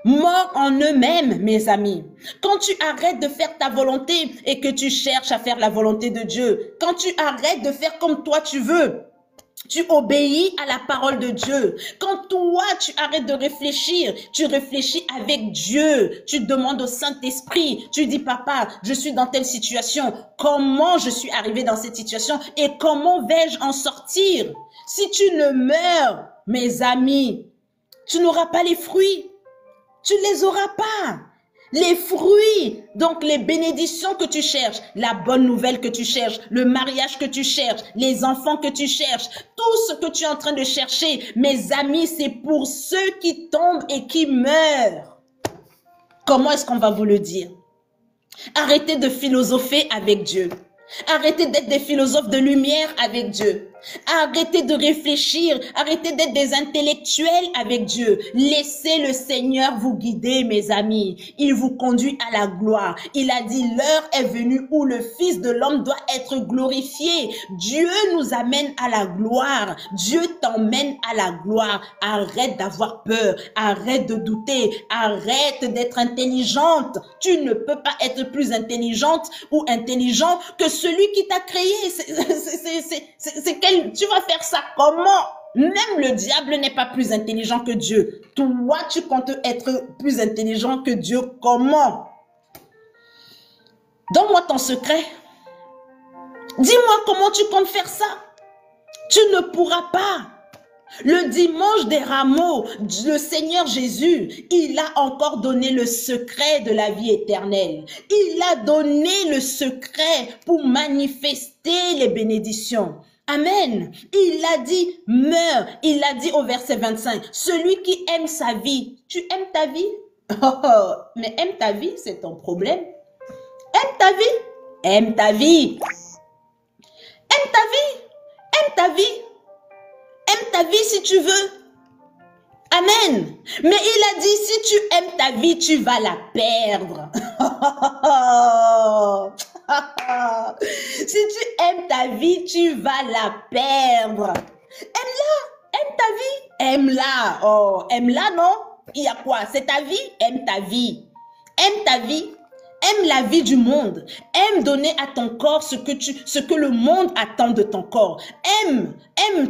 morts en eux-mêmes, mes amis. Quand tu arrêtes de faire ta volonté et que tu cherches à faire la volonté de Dieu, quand tu arrêtes de faire comme toi tu veux, tu obéis à la parole de Dieu. Quand toi, tu arrêtes de réfléchir, tu réfléchis avec Dieu. Tu demandes au Saint-Esprit. Tu dis, papa, je suis dans telle situation. Comment je suis arrivé dans cette situation et comment vais-je en sortir? Si tu ne meurs, mes amis, tu n'auras pas les fruits. Tu ne les auras pas. Les fruits, donc les bénédictions que tu cherches, la bonne nouvelle que tu cherches, le mariage que tu cherches, les enfants que tu cherches, tout ce que tu es en train de chercher, mes amis, c'est pour ceux qui tombent et qui meurent. Comment est-ce qu'on va vous le dire? Arrêtez de philosopher avec Dieu. Arrêtez d'être des philosophes de lumière avec Dieu. Arrêtez de réfléchir. Arrêtez d'être des intellectuels avec Dieu. Laissez le Seigneur vous guider, mes amis. Il vous conduit à la gloire. Il a dit, l'heure est venue où le Fils de l'homme doit être glorifié. Dieu nous amène à la gloire. Dieu t'emmène à la gloire. Arrête d'avoir peur. Arrête de douter. Arrête d'être intelligente. Tu ne peux pas être plus intelligente ou intelligent que celui qui t'a créé. Tu vas faire ça comment? Même le diable n'est pas plus intelligent que Dieu. Toi, tu comptes être plus intelligent que Dieu. Comment? Donne-moi ton secret. Dis-moi comment tu comptes faire ça. Tu ne pourras pas. Le dimanche des rameaux, le Seigneur Jésus, il a encore donné le secret de la vie éternelle. Il a donné le secret pour manifester les bénédictions. Amen. Il a dit, meurs. Il a dit au verset 25, celui qui aime sa vie, tu aimes ta vie? Oh, mais aime ta vie, c'est ton problème. Aime ta vie. Aime ta vie. Aime ta vie. Aime ta vie. Aime ta vie si tu veux. Amen. Mais il a dit, si tu aimes ta vie, tu vas la perdre. Si tu aimes ta vie, tu vas la perdre. Aime-la. Aime ta vie. Aime-la. Oh, aime-la, non? Il y a quoi? C'est ta vie? Aime ta vie. Aime ta vie. Aime la vie du monde. Aime donner à ton corps ce que le monde attend de ton corps. Aime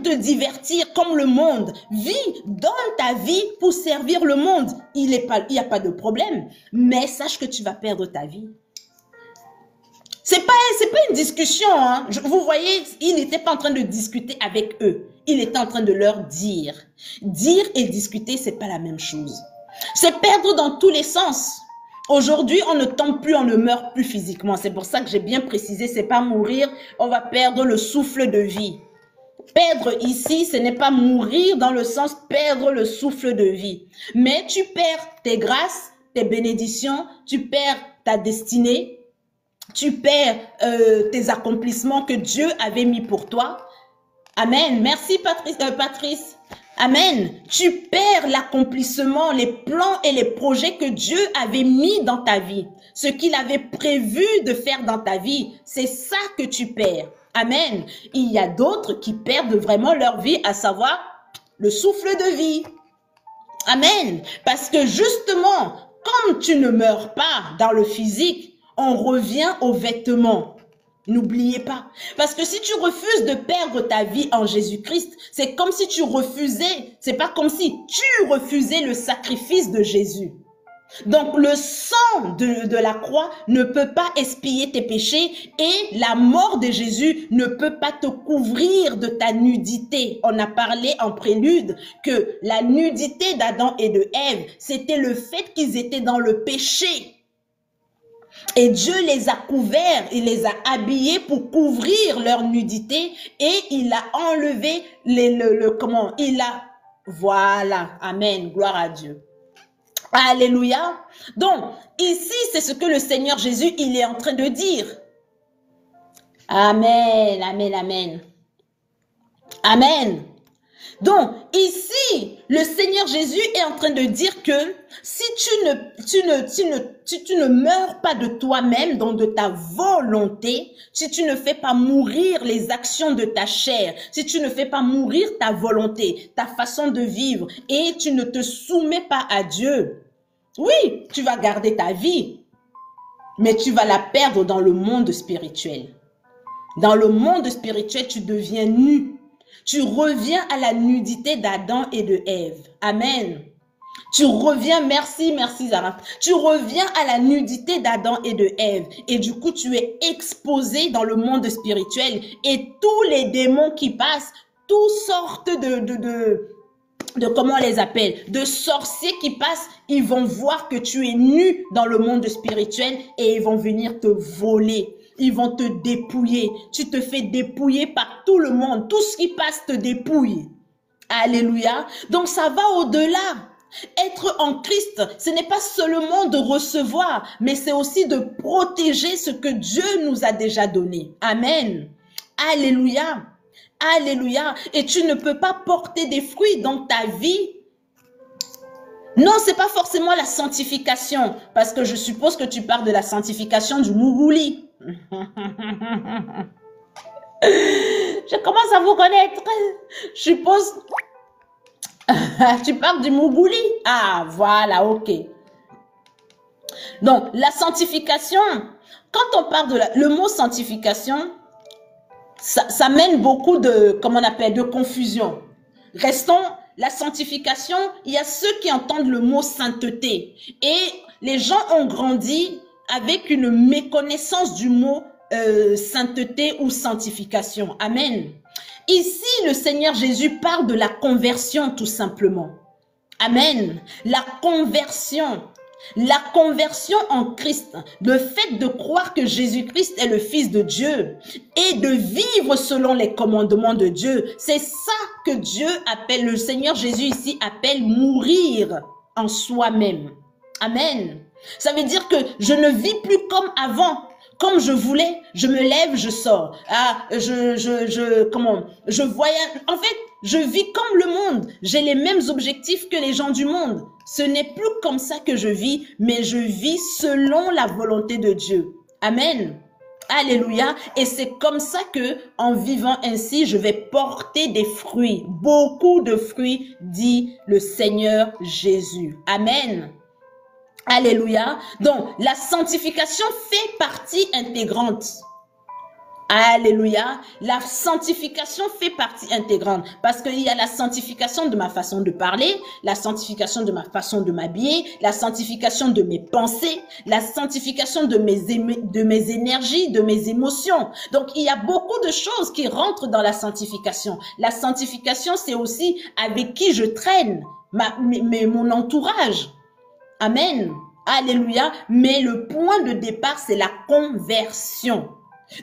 te divertir comme le monde. Donne ta vie pour servir le monde. Il n'y a pas de problème. Mais sache que tu vas perdre ta vie. C'est pas une discussion, hein. Vous voyez, il n'était pas en train de discuter avec eux. Il était en train de leur dire. Dire et discuter, c'est pas la même chose. C'est perdre dans tous les sens. Aujourd'hui, on ne tombe plus, on ne meurt plus physiquement. C'est pour ça que j'ai bien précisé, c'est pas mourir, on va perdre le souffle de vie. Perdre ici, ce n'est pas mourir dans le sens perdre le souffle de vie. Mais tu perds tes grâces, tes bénédictions, tu perds ta destinée, tu perds tes accomplissements que Dieu avait mis pour toi. Amen. Merci Patrice. Amen. Tu perds l'accomplissement, les plans et les projets que Dieu avait mis dans ta vie. Ce qu'il avait prévu de faire dans ta vie, c'est ça que tu perds. Amen. Il y a d'autres qui perdent vraiment leur vie, à savoir le souffle de vie. Amen. Parce que justement, comme tu ne meurs pas dans le physique, on revient aux vêtements. N'oubliez pas. Parce que si tu refuses de perdre ta vie en Jésus-Christ, c'est comme si tu refusais, c'est pas comme si tu refusais le sacrifice de Jésus. Donc le sang de la croix ne peut pas expier tes péchés et la mort de Jésus ne peut pas te couvrir de ta nudité. On a parlé en prélude que la nudité d'Adam et de Ève, c'était le fait qu'ils étaient dans le péché. Et Dieu les a couverts, il les a habillés pour couvrir leur nudité et il a enlevé voilà, amen, gloire à Dieu. Alléluia. Donc, ici, c'est ce que le Seigneur Jésus, il est en train de dire. Amen, amen, amen. Amen. Donc, ici, le Seigneur Jésus est en train de dire que si tu ne meurs pas de toi-même, donc de ta volonté, si tu ne fais pas mourir les actions de ta chair, si tu ne fais pas mourir ta volonté, ta façon de vivre, et tu ne te soumets pas à Dieu, oui, tu vas garder ta vie, mais tu vas la perdre dans le monde spirituel. Dans le monde spirituel, tu deviens nu. Tu reviens à la nudité d'Adam et de Ève. Amen. Tu reviens, merci Zara. Tu reviens à la nudité d'Adam et de Ève. Et du coup, tu es exposé dans le monde spirituel. Et tous les démons qui passent, toutes sortes comment on les appelle, de sorciers qui passent, ils vont voir que tu es nu dans le monde spirituel et ils vont venir te voler. Ils vont te dépouiller. Tu te fais dépouiller par tout le monde. Tout ce qui passe te dépouille. Alléluia. Donc ça va au-delà. Être en Christ, ce n'est pas seulement de recevoir, mais c'est aussi de protéger ce que Dieu nous a déjà donné. Amen. Alléluia. Alléluia. Et tu ne peux pas porter des fruits dans ta vie. Non, c'est pas forcément la sanctification, parce que je suppose que tu parles de la sanctification du Mougouli. Je commence à vous connaître. Je suppose... Tu parles du Mougouli? Ah, voilà, ok. Donc, la sanctification, quand on parle de le mot sanctification, ça mène beaucoup de, comment on appelle, de confusion. Restons, la sanctification, il y a ceux qui entendent le mot sainteté. Et les gens ont grandi avec une méconnaissance du mot sainteté ou sanctification. Amen. Ici, le Seigneur Jésus parle de la conversion tout simplement. Amen. La conversion. La conversion en Christ, le fait de croire que Jésus-Christ est le Fils de Dieu et de vivre selon les commandements de Dieu, c'est ça que Dieu appelle, le Seigneur Jésus ici appelle mourir en soi-même. Amen. Ça veut dire que je ne vis plus comme avant. Comme je voulais, je me lève, je sors. Ah, je voyage. En fait, je vis comme le monde. J'ai les mêmes objectifs que les gens du monde. Ce n'est plus comme ça que je vis, mais je vis selon la volonté de Dieu. Amen. Alléluia. Et c'est comme ça que, en vivant ainsi, je vais porter des fruits. Beaucoup de fruits, dit le Seigneur Jésus. Amen. Alléluia. Donc, la sanctification fait partie intégrante. Alléluia. La sanctification fait partie intégrante. Parce qu'il y a la sanctification de ma façon de parler, la sanctification de ma façon de m'habiller, la sanctification de mes pensées, la sanctification de mes énergies, de mes émotions. Donc, il y a beaucoup de choses qui rentrent dans la sanctification. La sanctification, c'est aussi avec qui je traîne, mon entourage. Amen. Alléluia. Mais le point de départ, c'est la conversion.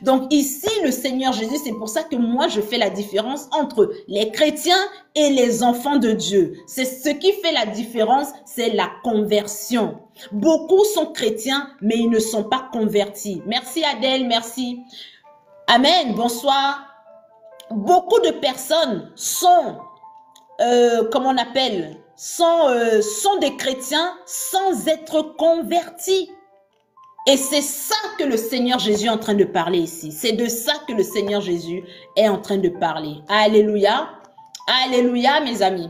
Donc ici, le Seigneur Jésus, c'est pour ça que moi, je fais la différence entre les chrétiens et les enfants de Dieu. C'est ce qui fait la différence, c'est la conversion. Beaucoup sont chrétiens, mais ils ne sont pas convertis. Merci Adèle, merci. Amen, bonsoir. Beaucoup de personnes sont, comment on appelle, sont des chrétiens sans être convertis. Et c'est ça que le Seigneur Jésus est en train de parler ici. C'est de ça que le Seigneur Jésus est en train de parler. Alléluia. Alléluia, mes amis.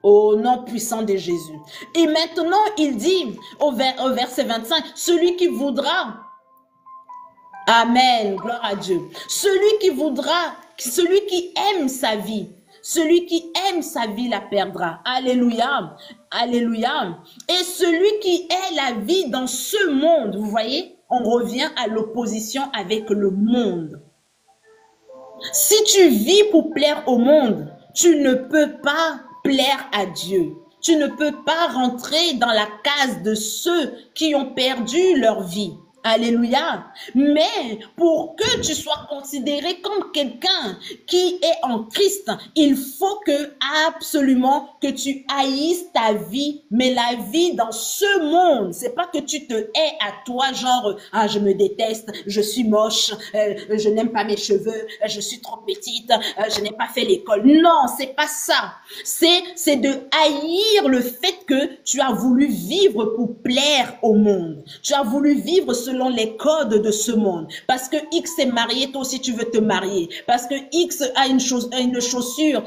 Au nom puissant de Jésus. Et maintenant, il dit au verset 25, celui qui voudra. Amen. Gloire à Dieu. Celui qui voudra, celui qui aime sa vie. Celui qui aime sa vie la perdra. Alléluia. Alléluia. Et celui qui est la vie dans ce monde, vous voyez, on revient à l'opposition avec le monde. Si tu vis pour plaire au monde, tu ne peux pas plaire à Dieu. Tu ne peux pas rentrer dans la case de ceux qui ont perdu leur vie. Alléluia. Mais pour que tu sois considéré comme quelqu'un qui est en Christ, il faut que absolument que tu haïsses ta vie, mais la vie dans ce monde. C'est pas que tu te hais à toi, genre, ah, je me déteste, je suis moche, je n'aime pas mes cheveux, je suis trop petite, je n'ai pas fait l'école. Non, c'est pas ça. C'est de haïr le fait que tu as voulu vivre pour plaire au monde. Tu as voulu vivre selon les codes de ce monde. Parce que X est marié, toi aussi tu veux te marier. Parce que X a une chaussure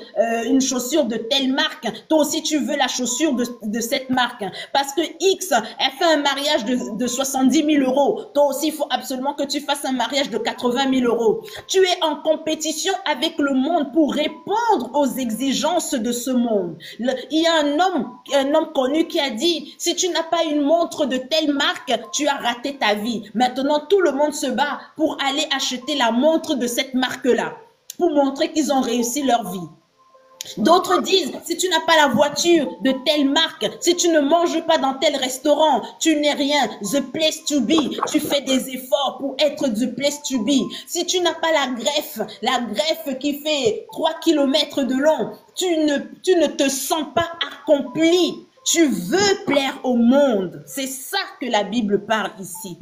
de telle marque, toi aussi tu veux la chaussure de cette marque. Parce que X a fait un mariage de 70 000 euros, toi aussi il faut absolument que tu fasses un mariage de 80 000 euros. Tu es en compétition avec le monde pour répondre aux exigences de ce monde. Il y a un homme connu qui a dit, si tu n'as pas une montre de telle marque, tu as raté ta vie. Maintenant, tout le monde se bat pour aller acheter la montre de cette marque-là, pour montrer qu'ils ont réussi leur vie. D'autres disent, si tu n'as pas la voiture de telle marque, si tu ne manges pas dans tel restaurant, tu n'es rien, the place to be. Tu fais des efforts pour être the place to be. Si tu n'as pas la greffe qui fait 3 kilomètres de long, tu ne te sens pas accompli. Tu veux plaire au monde. C'est ça que la Bible parle ici.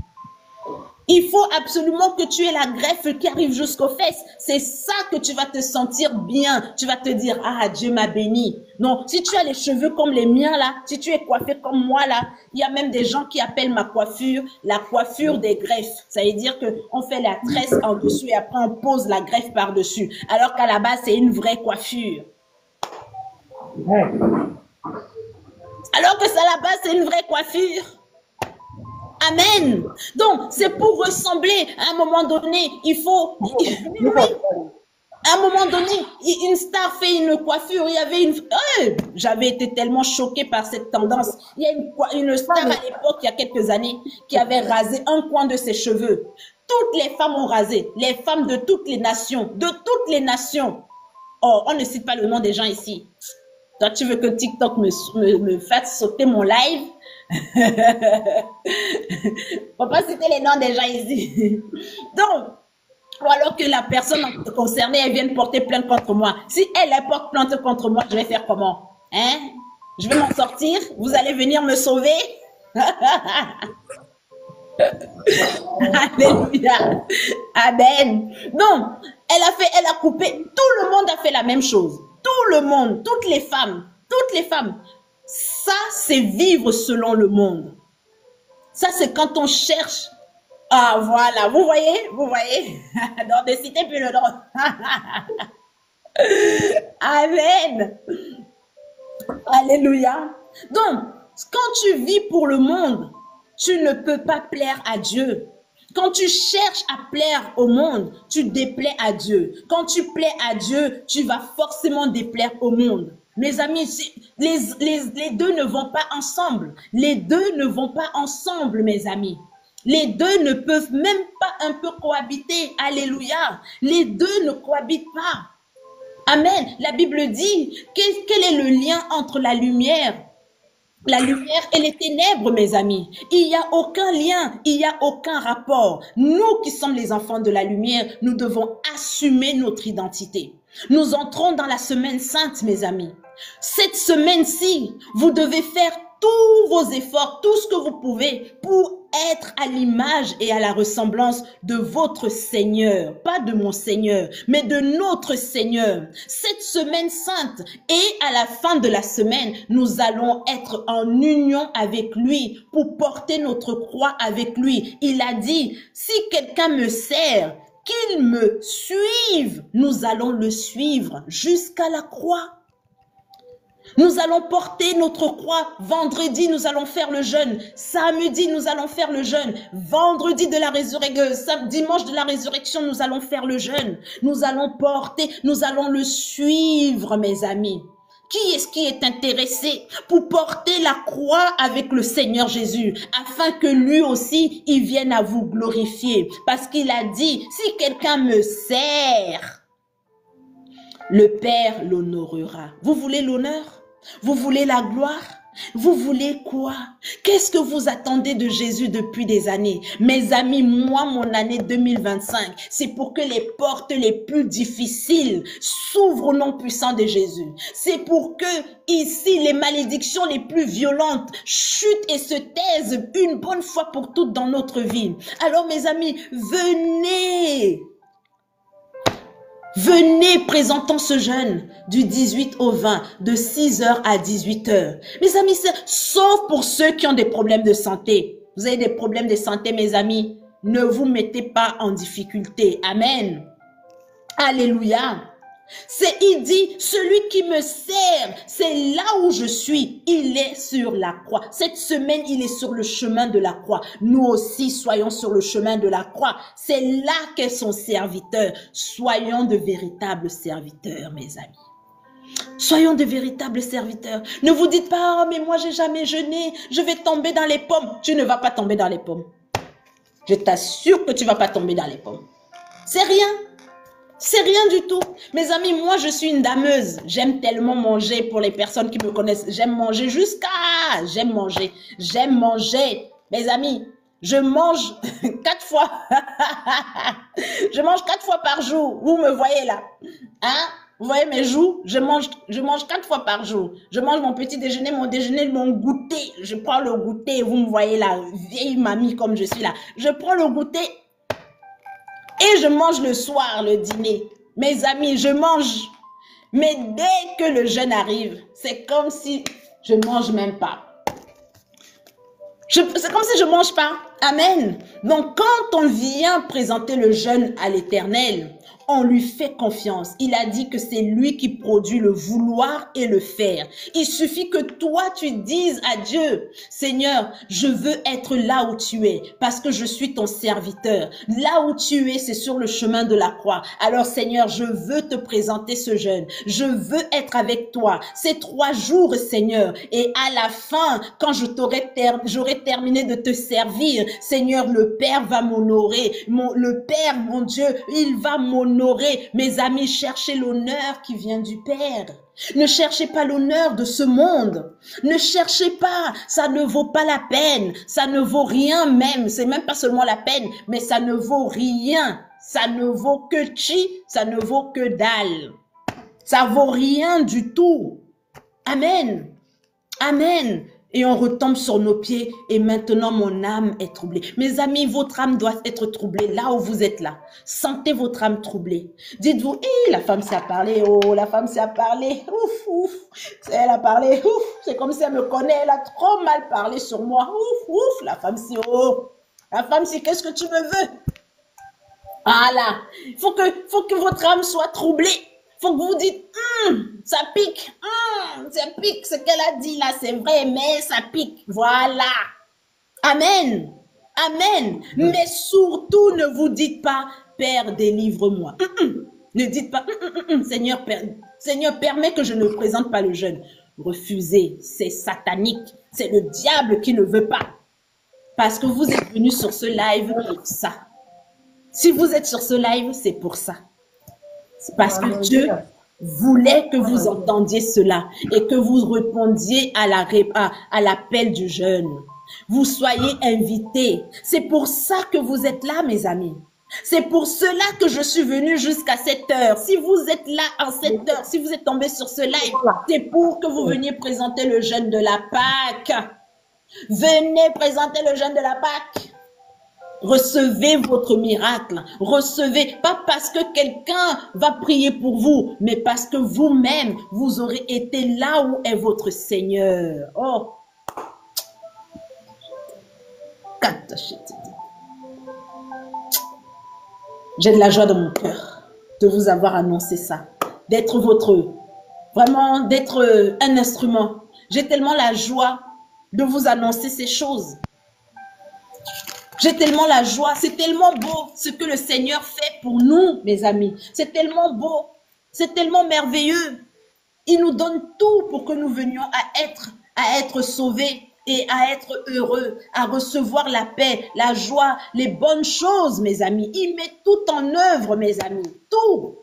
Il faut absolument que tu aies la greffe qui arrive jusqu'aux fesses. C'est ça que tu vas te sentir bien. Tu vas te dire, ah, Dieu m'a béni. Non, si tu as les cheveux comme les miens là, si tu es coiffé comme moi là, il y a même des gens qui appellent ma coiffure la coiffure des greffes. Ça veut dire qu'on fait la tresse en dessous et après on pose la greffe par-dessus. Alors qu'à la base, c'est une vraie coiffure. Alors que ça, à la base, c'est une vraie coiffure. Amen. Donc, c'est pour ressembler. À un moment donné, il faut... Oui. À un moment donné, une star fait une coiffure. Il y avait une... j'avais été tellement choquée par cette tendance. Il y a une star à l'époque, il y a quelques années, qui avait rasé un coin de ses cheveux. Toutes les femmes ont rasé. Les femmes de toutes les nations. De toutes les nations. Oh, on ne cite pas le nom des gens ici. Toi, tu veux que TikTok me fasse sauter mon live? Faut pas citer les noms des gens ici. Donc, ou alors que la personne concernée, elle vienne porter plainte contre moi. Si elle porte plainte contre moi, je vais faire comment? Hein? Je vais m'en sortir? Vous allez venir me sauver? Alléluia. Amen. Donc, elle a coupé. Tout le monde a fait la même chose. Tout le monde, toutes les femmes. Ça, c'est vivre selon le monde. Ça, c'est quand on cherche. Ah, voilà, vous voyez? Non, ne citez plus le nom. Amen. Alléluia. Donc, quand tu vis pour le monde, tu ne peux pas plaire à Dieu. Quand tu cherches à plaire au monde, tu déplais à Dieu. Quand tu plais à Dieu, tu vas forcément déplaire au monde. Mes amis, les deux ne vont pas ensemble. Les deux ne vont pas ensemble, mes amis. Les deux ne peuvent même pas un peu cohabiter. Alléluia. Les deux ne cohabitent pas. Amen. La Bible dit, quel est le lien entre la lumière et les ténèbres, mes amis? Il n'y a aucun lien, il n'y a aucun rapport. Nous qui sommes les enfants de la lumière, nous devons assumer notre identité. Nous entrons dans la semaine sainte, mes amis. Cette semaine-ci, vous devez faire tous vos efforts, tout ce que vous pouvez pour être à l'image et à la ressemblance de votre Seigneur. Pas de mon Seigneur, mais de notre Seigneur. Cette semaine sainte et à la fin de la semaine, nous allons être en union avec lui pour porter notre croix avec lui. Il a dit, si quelqu'un me sert, qu'il me suive. Nous allons le suivre jusqu'à la croix. Nous allons porter notre croix. Vendredi, nous allons faire le jeûne. Samedi, nous allons faire le jeûne. Vendredi de la résurrection, dimanche de la résurrection, nous allons faire le jeûne. Nous allons porter, nous allons le suivre, mes amis. Qui est-ce qui est intéressé pour porter la croix avec le Seigneur Jésus, afin que lui aussi, il vienne à vous glorifier? Parce qu'il a dit, si quelqu'un me sert, le Père l'honorera. Vous voulez l'honneur? Vous voulez la gloire? Vous voulez quoi? Qu'est-ce que vous attendez de Jésus depuis des années? Mes amis, moi, mon année 2025, c'est pour que les portes les plus difficiles s'ouvrent au nom puissant de Jésus. C'est pour que ici, les malédictions les plus violentes chutent et se taisent une bonne fois pour toutes dans notre vie. Alors, mes amis, venez! Venez, présentons ce jeûne du 18 au 20, de 6h à 18h. Mes amis, sauf pour ceux qui ont des problèmes de santé. Vous avez des problèmes de santé, mes amis. Ne vous mettez pas en difficulté. Amen. Alléluia. Il dit, celui qui me sert, c'est là où je suis. Il est sur la croix. Cette semaine, il est sur le chemin de la croix. Nous aussi, soyons sur le chemin de la croix. C'est là qu'est son serviteur. Soyons de véritables serviteurs, mes amis. Soyons de véritables serviteurs. Ne vous dites pas, oh, mais moi, j'ai jamais jeûné. Je vais tomber dans les pommes. Tu ne vas pas tomber dans les pommes. Je t'assure que tu ne vas pas tomber dans les pommes. C'est rien. C'est rien du tout. Mes amis, moi, je suis une dameuse. J'aime tellement manger pour les personnes qui me connaissent. J'aime manger J'aime manger. J'aime manger. Mes amis, je mange 4 fois. Je mange 4 fois par jour. Vous me voyez là. Hein? Vous voyez mes joues? Je mange 4 fois par jour. Je mange mon petit déjeuner, mon déjeuner, mon goûter. Je prends le goûter. Vous me voyez la vieille mamie comme je suis là. Je prends le goûter et je mange le soir, le dîner. Mes amis, je mange. Mais dès que le jeûne arrive, c'est comme si je mange même pas. C'est comme si je mange pas. Amen. Donc, quand on vient présenter le jeûne à l'Éternel, on lui fait confiance. Il a dit que c'est lui qui produit le vouloir et le faire. Il suffit que toi, tu dises à Dieu, Seigneur, je veux être là où tu es parce que je suis ton serviteur. Là où tu es, c'est sur le chemin de la croix. Alors, Seigneur, je veux te présenter ce jeûne. Je veux être avec toi. Ces 3 jours, Seigneur. Et à la fin, quand j'aurai terminé de te servir, Seigneur, le Père va m'honorer. Le Père, mon Dieu, il va m'honorer. Mes amis, cherchez l'honneur qui vient du Père. Ne cherchez pas l'honneur de ce monde. Ne cherchez pas. Ça ne vaut pas la peine. Ça ne vaut rien même. C'est même pas seulement la peine, mais ça ne vaut rien. Ça ne vaut que chi. Ça ne vaut que dalle. Ça vaut rien du tout. Amen. Amen. Et on retombe sur nos pieds et maintenant mon âme est troublée. Mes amis, votre âme doit être troublée là où vous êtes là. Sentez votre âme troublée. Dites-vous, la femme s'est parlé, oh, la femme s'est parlé, ouf, ouf, elle a parlé, ouf, c'est comme si elle me connaît, elle a trop mal parlé sur moi, ouf, ouf, la femme si, oh, la femme si, qu'est-ce que tu me veux? Voilà, faut que votre âme soit troublée. Faut que vous dites, ça pique, ce qu'elle a dit là, c'est vrai, mais ça pique. Voilà. Amen. Amen. Mais surtout, ne vous dites pas, Père, délivre-moi. Ne dites pas, Seigneur, permets que je ne présente pas le jeûne. Refusez, c'est satanique. C'est le diable qui ne veut pas. Parce que vous êtes venu sur ce live pour ça. Si vous êtes sur ce live, c'est pour ça. C'est parce que Dieu voulait que vous entendiez cela et que vous répondiez à l'appel du jeûne. Vous soyez invités. C'est pour ça que vous êtes là, mes amis. C'est pour cela que je suis venue jusqu'à cette heure. Si vous êtes là en cette heure, si vous êtes tombé sur ce live, c'est pour que vous veniez présenter le jeûne de la Pâque. Venez présenter le jeûne de la Pâque. Recevez votre miracle. Recevez, pas parce que quelqu'un va prier pour vous, mais parce que vous-même, vous aurez été là où est votre Seigneur. Oh. J'ai de la joie dans mon cœur de vous avoir annoncé ça. D'être vraiment, d'être un instrument. J'ai tellement la joie de vous annoncer ces choses. J'ai tellement la joie, c'est tellement beau ce que le Seigneur fait pour nous, mes amis. C'est tellement beau, c'est tellement merveilleux. Il nous donne tout pour que nous venions à être sauvés et à être heureux, à recevoir la paix, la joie, les bonnes choses, mes amis. Il met tout en œuvre, mes amis, tout.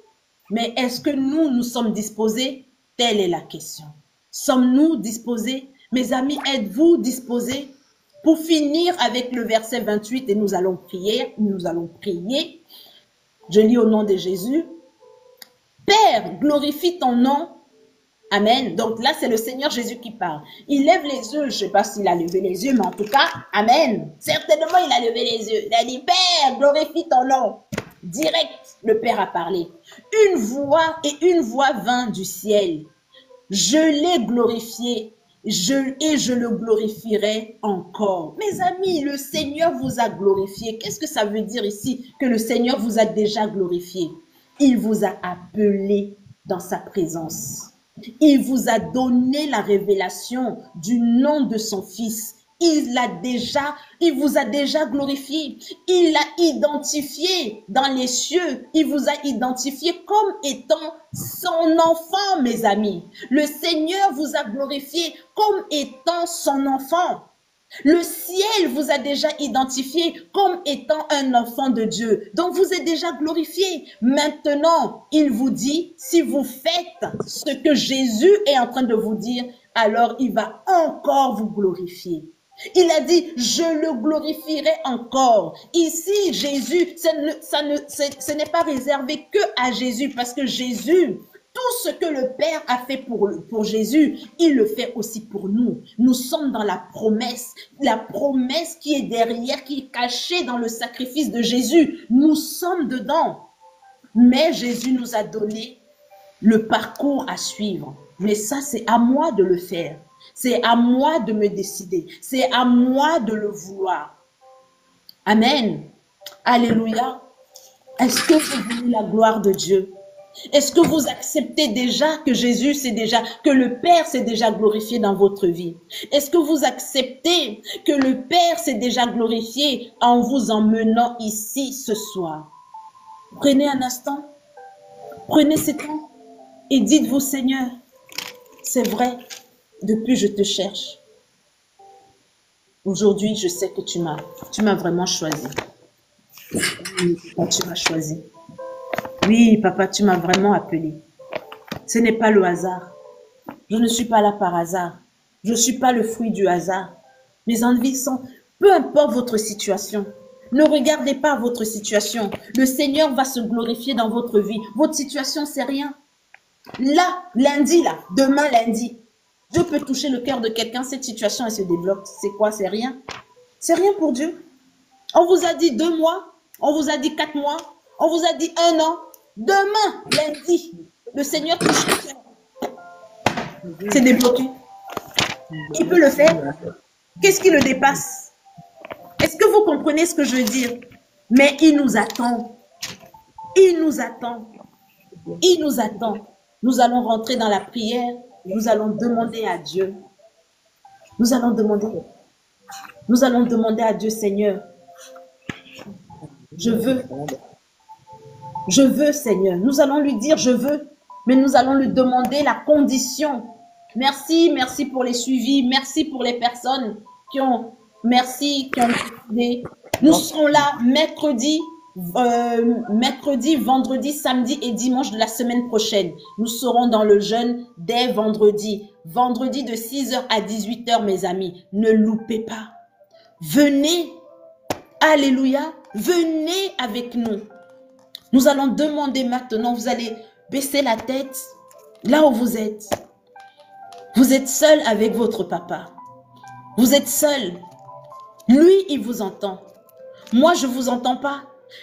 Mais est-ce que nous sommes disposés? Telle est la question. Sommes-nous disposés? Mes amis, êtes-vous disposés? Pour finir avec le verset 28, et nous allons prier, Je lis au nom de Jésus. Père, glorifie ton nom. Amen. Donc là, c'est le Seigneur Jésus qui parle. Il lève les yeux. Je ne sais pas s'il a levé les yeux, mais en tout cas, Amen. Certainement, il a levé les yeux. Il a dit, Père, glorifie ton nom. Direct, le Père a parlé. Une voix vint du ciel. Je l'ai glorifié. Et je le glorifierai encore. Mes amis, le Seigneur vous a glorifié. Qu'est-ce que ça veut dire ici? Que le Seigneur vous a déjà glorifié. Il vous a appelé dans sa présence. Il vous a donné la révélation du nom de son Fils. Il vous a déjà glorifié. Il l'a identifié dans les cieux. Il vous a identifié comme étant son enfant, mes amis. Le Seigneur vous a glorifié comme étant son enfant. Le ciel vous a déjà identifié comme étant un enfant de Dieu. Donc vous êtes déjà glorifié. Maintenant, il vous dit, si vous faites ce que Jésus est en train de vous dire, alors il va encore vous glorifier. Il a dit, je le glorifierai encore. Ici, Jésus, ce n'est pas réservé que à Jésus, parce que Jésus, tout ce que le Père a fait pour Jésus, il le fait aussi pour nous. Nous sommes dans la promesse qui est derrière, qui est cachée dans le sacrifice de Jésus. Nous sommes dedans. Mais Jésus nous a donné le parcours à suivre. Mais ça, c'est à moi de le faire. C'est à moi de me décider. C'est à moi de le vouloir. Amen. Alléluia. Est-ce que vous voulez la gloire de Dieu? Est-ce que vous acceptez déjà que Jésus que le Père s'est déjà glorifié dans votre vie? Est-ce que vous acceptez que le Père s'est déjà glorifié en vous emmenant ici ce soir? Prenez un instant, prenez ce temps et dites-vous, Seigneur, c'est vrai, depuis je te cherche. Aujourd'hui, je sais que tu m'as vraiment choisi. Oui, papa, tu m'as choisi. Oui, papa, tu m'as vraiment appelé. Ce n'est pas le hasard. Je ne suis pas là par hasard. Je ne suis pas le fruit du hasard. Mes envies sont, peu importe votre situation, ne regardez pas votre situation. Le Seigneur va se glorifier dans votre vie. Votre situation, c'est rien. Là, lundi, demain, lundi, Dieu peut toucher le cœur de quelqu'un, cette situation, elle se débloque. C'est quoi? C'est rien. C'est rien pour Dieu. On vous a dit 2 mois, on vous a dit 4 mois, on vous a dit 1 an. Demain, lundi, le Seigneur touche le cœur. C'est débloqué. Il peut le faire. Qu'est-ce qui le dépasse? Est-ce que vous comprenez ce que je veux dire? Mais il nous attend. Il nous attend. Il nous attend. Nous allons rentrer dans la prière. Nous allons demander à Dieu. Nous allons demander. Nous allons demander à Dieu, Seigneur. Je veux. Je veux, Seigneur. Nous allons lui dire, je veux. Mais nous allons lui demander la condition. Merci, merci pour les suivis. Merci pour les personnes qui ont, décidé. Nous serons là mercredi, vendredi, samedi et dimanche de la semaine prochaine. Nous serons dans le jeûne dès vendredi. Vendredi de 6h à 18h, mes amis. Ne loupez pas. Venez. Alléluia. Venez avec nous. Nous allons demander maintenant, vous allez baisser la tête là où vous êtes. Vous êtes seul avec votre papa. Vous êtes seul. Lui, il vous entend. Moi, je ne vous entends pas.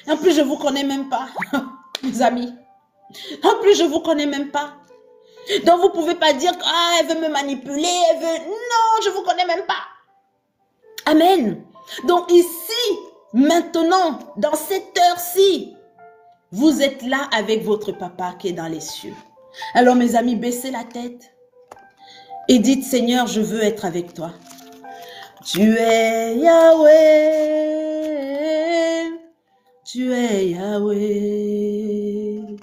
En plus, je ne vous connais même pas, mes amis. En plus, je ne vous connais même pas. Donc, vous ne pouvez pas dire, ah, elle veut me manipuler, elle veut... Non, je ne vous connais même pas. Amen. Donc, ici, maintenant, dans cette heure-ci, vous êtes là avec votre papa qui est dans les cieux. Alors, mes amis, baissez la tête et dites, Seigneur, je veux être avec toi. Tu es Yahweh, tu es Yahweh,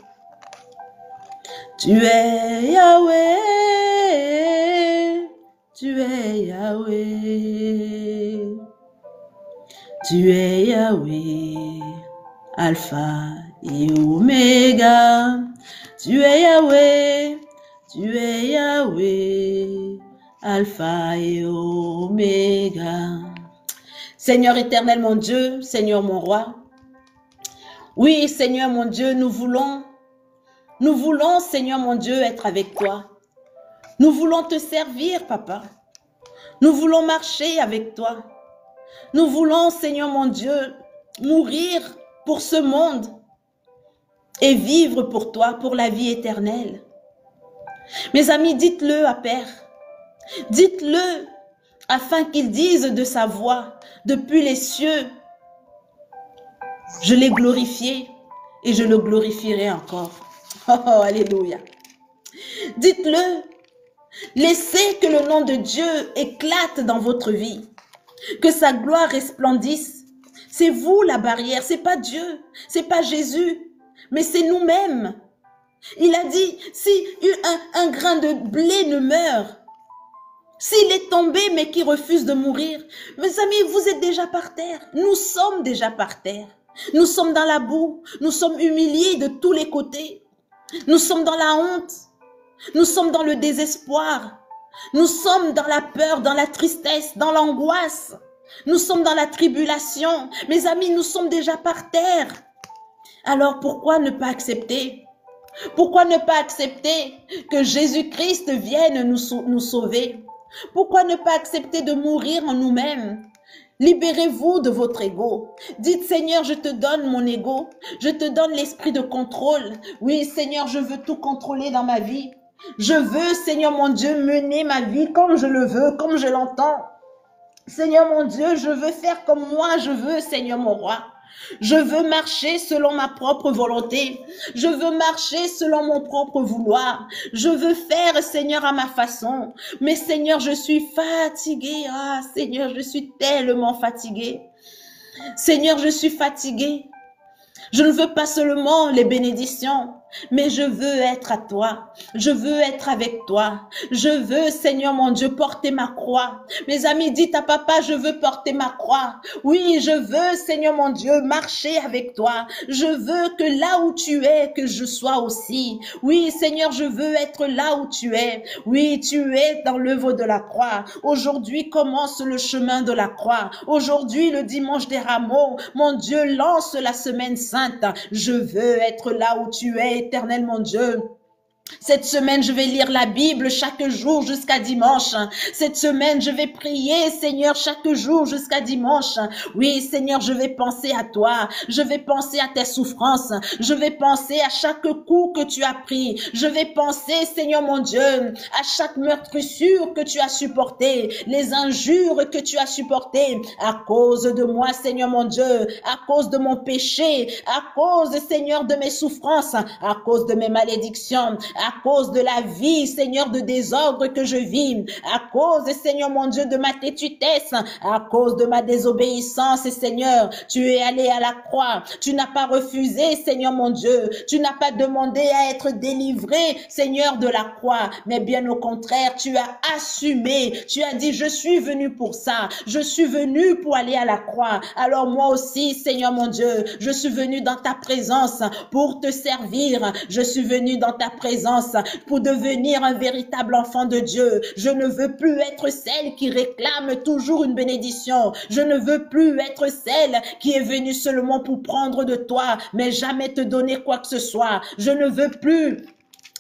tu es Yahweh, tu es Yahweh, tu es Yahweh, Alpha et Oméga, tu es Yahweh, tu es Yahweh, Alpha et Oméga. Seigneur éternel mon Dieu, Seigneur mon roi, oui Seigneur mon Dieu, nous voulons Seigneur mon Dieu être avec toi. Nous voulons te servir papa. Nous voulons marcher avec toi. Nous voulons Seigneur mon Dieu mourir pour ce monde et vivre pour toi, pour la vie éternelle. Mes amis, dites-le à Père. Dites-le afin qu'il dise de sa voix depuis les cieux. Je l'ai glorifié et je le glorifierai encore. Oh, alléluia. Dites-le. Laissez que le nom de Dieu éclate dans votre vie. Que sa gloire resplendisse. C'est vous la barrière, c'est pas Dieu, c'est pas Jésus, mais c'est nous-mêmes. Il a dit, si un grain de blé ne meurt, s'il est tombé mais qui refuse de mourir, mes amis, vous êtes déjà par terre. Nous sommes déjà par terre. Nous sommes dans la boue, nous sommes humiliés de tous les côtés. Nous sommes dans la honte, nous sommes dans le désespoir, nous sommes dans la peur, dans la tristesse, dans l'angoisse. Nous sommes dans la tribulation. Mes amis, nous sommes déjà par terre. Alors pourquoi ne pas accepter Pourquoi ne pas accepter que Jésus-Christ vienne nous sauver? Pourquoi ne pas accepter de mourir en nous-mêmes? Libérez-vous de votre ego. Dites, Seigneur, je te donne mon ego. Je te donne l'esprit de contrôle. Oui, Seigneur, je veux tout contrôler dans ma vie. Je veux, Seigneur mon Dieu, mener ma vie comme je le veux, comme je l'entends. Seigneur mon Dieu, je veux faire comme moi je veux, Seigneur mon roi. Je veux marcher selon ma propre volonté. Je veux marcher selon mon propre vouloir. Je veux faire, Seigneur, à ma façon. Mais Seigneur, je suis fatiguée. Ah, Seigneur, je suis tellement fatiguée. Seigneur, je suis fatiguée. Je ne veux pas seulement les bénédictions, mais je veux être à toi. Je veux être avec toi. Je veux, Seigneur mon Dieu, porter ma croix. Mes amis, dites à papa, je veux porter ma croix. Oui, je veux, Seigneur mon Dieu, marcher avec toi. Je veux que là où tu es, que je sois aussi. Oui, Seigneur, je veux être là où tu es. Oui, tu es dans l'œuvre de la croix. Aujourd'hui commence le chemin de la croix. Aujourd'hui, le dimanche des rameaux, mon Dieu, lance la semaine sainte. Je veux être là où tu es, éternel mon Dieu. Cette semaine, je vais lire la Bible chaque jour jusqu'à dimanche. Cette semaine, je vais prier, Seigneur, chaque jour jusqu'à dimanche. Oui, Seigneur, je vais penser à toi. Je vais penser à tes souffrances. Je vais penser à chaque coup que tu as pris. Je vais penser, Seigneur mon Dieu, à chaque meurtrissure que tu as supporté, les injures que tu as supportées à cause de moi, Seigneur mon Dieu, à cause de mon péché, à cause, Seigneur, de mes souffrances, à cause de mes malédictions, à cause de la vie, Seigneur, de désordre que je vis, à cause, Seigneur mon Dieu, de ma tétutesse, à cause de ma désobéissance, Seigneur, tu es allé à la croix, tu n'as pas refusé, Seigneur mon Dieu, tu n'as pas demandé à être délivré, Seigneur, de la croix, mais bien au contraire, tu as assumé, tu as dit, je suis venu pour ça, je suis venu pour aller à la croix, alors moi aussi, Seigneur mon Dieu, je suis venu dans ta présence pour te servir, je suis venu dans ta présence pour devenir un véritable enfant de Dieu. Je ne veux plus être celle qui réclame toujours une bénédiction. Je ne veux plus être celle qui est venue seulement pour prendre de toi, mais jamais te donner quoi que ce soit. Je ne veux plus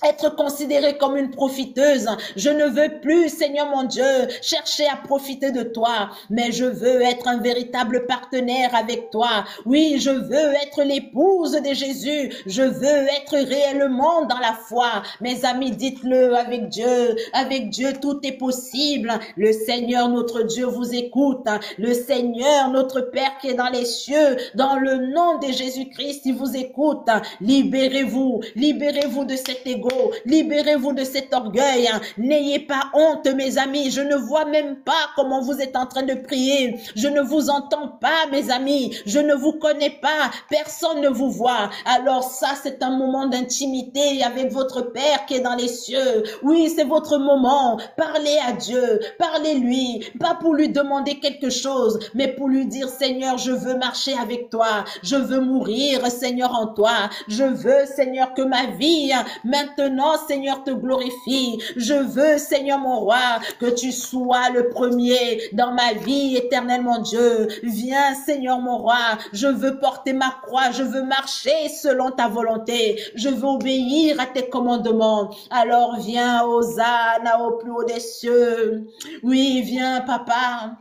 être considérée comme une profiteuse. Je ne veux plus, Seigneur mon Dieu, chercher à profiter de toi, mais je veux être un véritable partenaire avec toi. Oui, je veux être l'épouse de Jésus. Je veux être réellement dans la foi. Mes amis, dites-le avec Dieu. Avec Dieu, tout est possible. Le Seigneur, notre Dieu, vous écoute. Le Seigneur, notre Père qui est dans les cieux, dans le nom de Jésus-Christ, il vous écoute. Libérez-vous. Libérez-vous de cet égo. Libérez-vous de cet orgueil. N'ayez pas honte, mes amis. Je ne vois même pas comment vous êtes en train de prier. Je ne vous entends pas, mes amis. Je ne vous connais pas. Personne ne vous voit. Alors ça, c'est un moment d'intimité avec votre Père qui est dans les cieux. Oui, c'est votre moment. Parlez à Dieu. Parlez-lui. Pas pour lui demander quelque chose, mais pour lui dire, Seigneur, je veux marcher avec toi. Je veux mourir, Seigneur, en toi. Je veux, Seigneur, que ma vie, maintenant, Seigneur, te glorifie. Je veux, Seigneur mon roi, que tu sois le premier dans ma vie, éternel mon Dieu. Viens, Seigneur mon roi, je veux porter ma croix, je veux marcher selon ta volonté. Je veux obéir à tes commandements. Alors viens, Hosanna, au plus haut des cieux. Oui, viens, papa.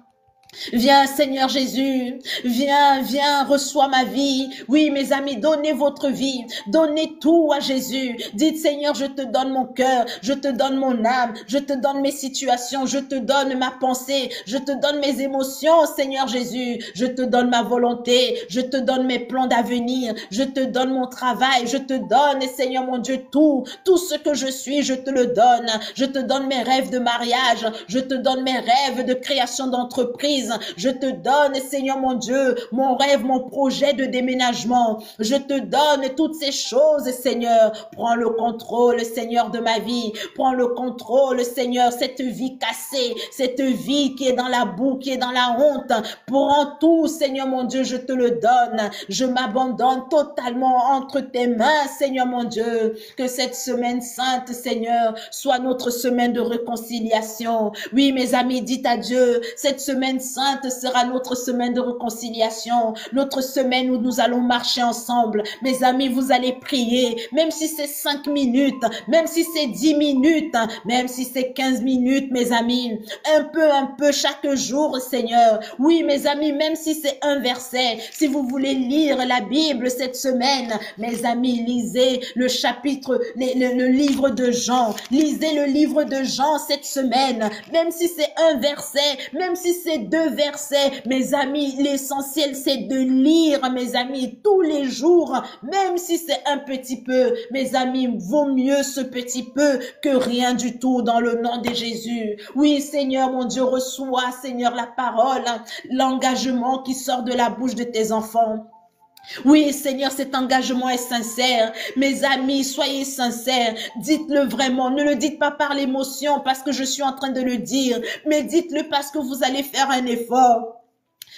Viens, Seigneur Jésus, viens, reçois ma vie. Oui, mes amis, donnez votre vie, donnez tout à Jésus. Dites, Seigneur, je te donne mon cœur, je te donne mon âme, je te donne mes situations, je te donne ma pensée, je te donne mes émotions, Seigneur Jésus. Je te donne ma volonté, je te donne mes plans d'avenir, je te donne mon travail, je te donne, Seigneur mon Dieu, tout ce que je suis, je te le donne. Je te donne mes rêves de mariage, je te donne mes rêves de création d'entreprise. Je te donne, Seigneur mon Dieu, mon rêve, mon projet de déménagement. Je te donne toutes ces choses, Seigneur. Prends le contrôle, Seigneur, de ma vie. Prends le contrôle, Seigneur, cette vie cassée, cette vie qui est dans la boue, qui est dans la honte. Prends tout, Seigneur mon Dieu, je te le donne. Je m'abandonne totalement entre tes mains, Seigneur mon Dieu. Que cette semaine sainte, Seigneur, soit notre semaine de réconciliation. Oui, mes amis, dites à Dieu, cette semaine sainte, sainte sera notre semaine de réconciliation, notre semaine où nous allons marcher ensemble. Mes amis, vous allez prier, même si c'est 5 minutes, même si c'est 10 minutes, même si c'est 15 minutes, mes amis, un peu chaque jour, Seigneur. Oui, mes amis, même si c'est un verset, si vous voulez lire la Bible cette semaine, mes amis, lisez le chapitre, le livre de Jean, lisez le livre de Jean cette semaine, même si c'est un verset, même si c'est 2 versets, mes amis, l'essentiel c'est de lire, mes amis, tous les jours, même si c'est un petit peu, mes amis, vaut mieux ce petit peu que rien du tout dans le nom de Jésus. Oui, Seigneur, mon Dieu, reçois, Seigneur, la parole, l'engagement qui sort de la bouche de tes enfants. Oui, Seigneur, cet engagement est sincère. Mes amis, soyez sincères. Dites-le vraiment. Ne le dites pas par l'émotion parce que je suis en train de le dire, mais dites-le parce que vous allez faire un effort.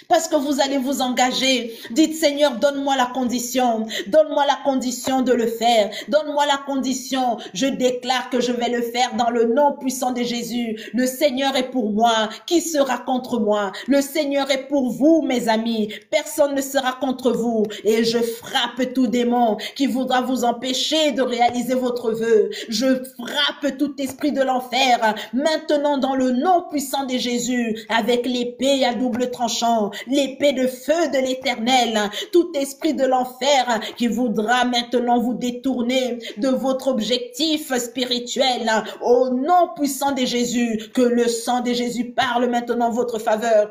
Parce que vous allez vous engager. Dites, Seigneur, donne-moi la condition. Donne-moi la condition de le faire. Donne-moi la condition. Je déclare que je vais le faire dans le nom puissant de Jésus. Le Seigneur est pour moi. Qui sera contre moi? Le Seigneur est pour vous, mes amis. Personne ne sera contre vous. Et je frappe tout démon qui voudra vous empêcher de réaliser votre vœu. Je frappe tout esprit de l'enfer. Maintenant, dans le nom puissant de Jésus, avec l'épée à double tranchant, l'épée de feu de l'Éternel, tout esprit de l'enfer qui voudra maintenant vous détourner de votre objectif spirituel, au nom puissant de Jésus, que le sang de Jésus parle maintenant en votre faveur.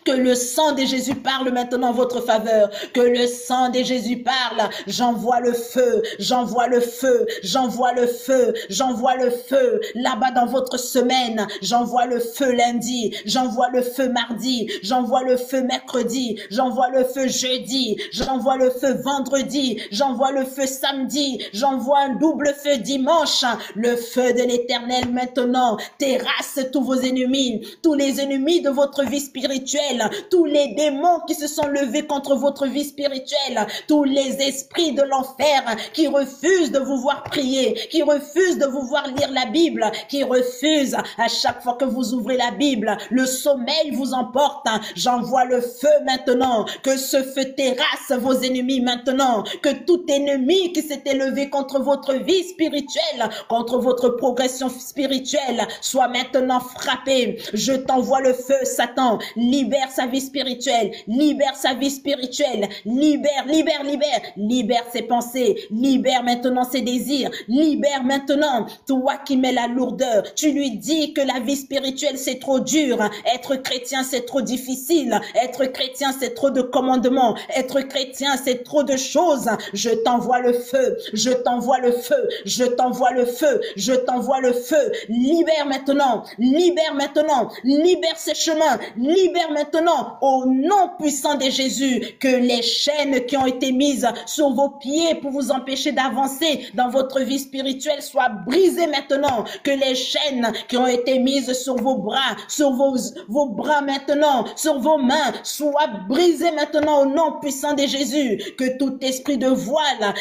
Que le sang de Jésus parle maintenant en votre faveur. Que le sang de Jésus parle. J'envoie le feu. J'envoie le feu. J'envoie le feu. J'envoie le feu. Là-bas dans votre semaine. J'envoie le feu lundi. J'envoie le feu mardi. J'envoie le feu mercredi. J'envoie le feu jeudi. J'envoie le feu vendredi. J'envoie le feu samedi. J'envoie un double feu dimanche. Le feu de l'Éternel maintenant terrasse tous vos ennemis. Tous les ennemis de votre vie spirituelle. Tous les démons qui se sont levés contre votre vie spirituelle, tous les esprits de l'enfer qui refusent de vous voir prier, qui refusent de vous voir lire la Bible, qui refusent à chaque fois que vous ouvrez la Bible, le sommeil vous emporte. J'envoie le feu maintenant, que ce feu terrasse vos ennemis maintenant, que tout ennemi qui s'était levé contre votre vie spirituelle, contre votre progression spirituelle, soit maintenant frappé. Je t'envoie le feu, Satan. Libère sa vie spirituelle, libère sa vie spirituelle, libère ses pensées, libère maintenant ses désirs, libère maintenant, toi qui mets la lourdeur, tu lui dis que la vie spirituelle c'est trop dur, être chrétien c'est trop difficile, être chrétien c'est trop de commandements, être chrétien c'est trop de choses, je t'envoie le feu, je t'envoie le feu, je t'envoie le feu, je t'envoie le feu, libère maintenant, libère ses chemins, libère maintenant au nom puissant de Jésus, que les chaînes qui ont été mises sur vos pieds pour vous empêcher d'avancer dans votre vie spirituelle soient brisées maintenant, que les chaînes qui ont été mises sur vos bras, sur vos bras maintenant, sur vos mains soient brisées maintenant au nom puissant de Jésus, que tout esprit de voile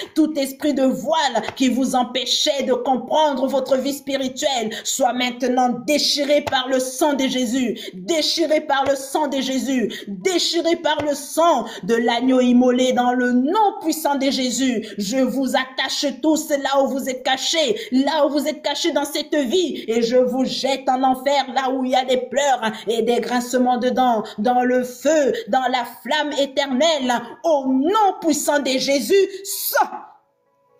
qui vous empêchait de comprendre votre vie spirituelle soit maintenant déchiré par le sang de Jésus, déchiré par le sang de Jésus, déchiré par le sang de l'agneau immolé dans le nom puissant de Jésus. Je vous attache tous là où vous êtes cachés, dans cette vie, et je vous jette en enfer là où il y a des pleurs et des grincements de dents, dans le feu, dans la flamme éternelle, au nom puissant de Jésus.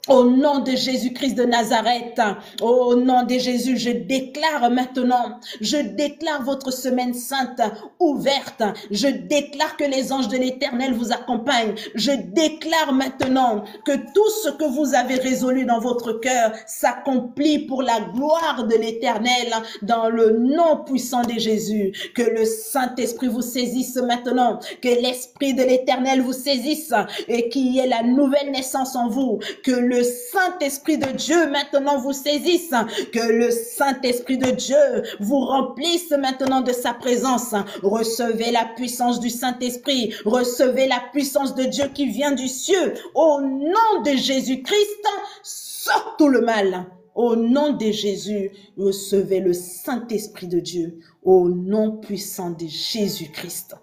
Au nom de Jésus-Christ de Nazareth, au nom de Jésus, je déclare maintenant, je déclare votre semaine sainte ouverte, je déclare que les anges de l'Éternel vous accompagnent, je déclare maintenant que tout ce que vous avez résolu dans votre cœur s'accomplit pour la gloire de l'Éternel dans le nom puissant de Jésus, que le Saint-Esprit vous saisisse maintenant, que l'Esprit de l'Éternel vous saisisse et qu'il y ait la nouvelle naissance en vous, que le Saint-Esprit de Dieu maintenant vous saisisse, que le Saint-Esprit de Dieu vous remplisse maintenant de sa présence. Recevez la puissance du Saint-Esprit, recevez la puissance de Dieu qui vient du ciel. Au nom de Jésus-Christ, sort tout le mal. Au nom de Jésus, recevez le Saint-Esprit de Dieu. Au nom puissant de Jésus-Christ.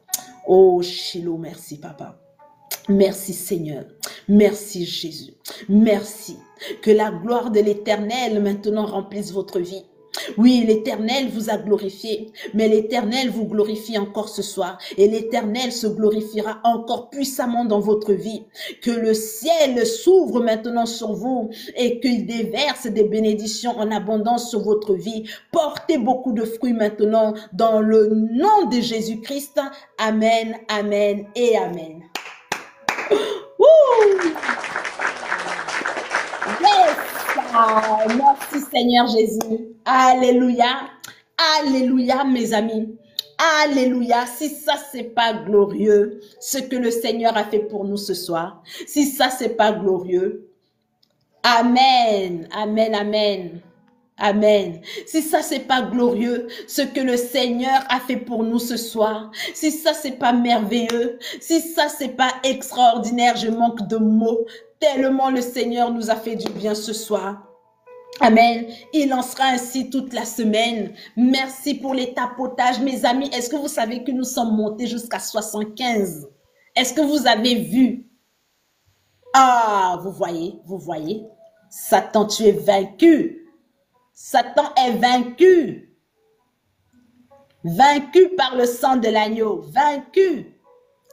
Oh, Shiloh, merci, Papa. Merci, Seigneur. Merci, Jésus. Merci. Que la gloire de l'Éternel maintenant remplisse votre vie. Oui, l'Éternel vous a glorifié, mais l'Éternel vous glorifie encore ce soir. Et l'Éternel se glorifiera encore puissamment dans votre vie. Que le ciel s'ouvre maintenant sur vous et qu'il déverse des bénédictions en abondance sur votre vie. Portez beaucoup de fruits maintenant dans le nom de Jésus-Christ. Amen, amen et amen. Wouh! Yes! Merci Seigneur Jésus. Alléluia. Alléluia mes amis. Alléluia. Si ça c'est pas glorieux, ce que le Seigneur a fait pour nous ce soir. Si ça c'est pas glorieux. Amen. Amen. Amen. Amen. Si ça c'est pas glorieux, ce que le Seigneur a fait pour nous ce soir, si ça c'est pas merveilleux, si ça c'est pas extraordinaire, je manque de mots, tellement le Seigneur nous a fait du bien ce soir. Amen. Il en sera ainsi toute la semaine. Merci pour les tapotages, mes amis. Est-ce que vous savez que nous sommes montés jusqu'à 75? Est-ce que vous avez vu? Ah, vous voyez. Satan, tu es vaincu. Satan est vaincu. Vaincu par le sang de l'agneau. Vaincu.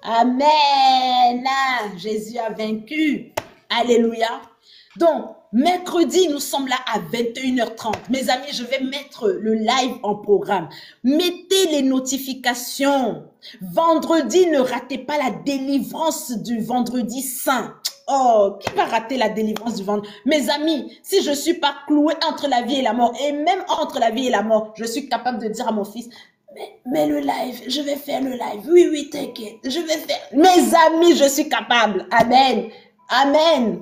Amen. Ah, Jésus a vaincu. Alléluia. Donc, mercredi, nous sommes là à 21h30. Mes amis, je vais mettre le live en programme. Mettez les notifications. Vendredi, ne ratez pas la délivrance du vendredi saint. Oh, qui va rater la délivrance du vendredi? Mes amis, si je ne suis pas cloué entre la vie et la mort, et même entre la vie et la mort, je suis capable de dire à mon fils, mais le live, je vais faire le live. Oui, t'inquiète, je vais faire. Mes amis, je suis capable. Amen. Amen.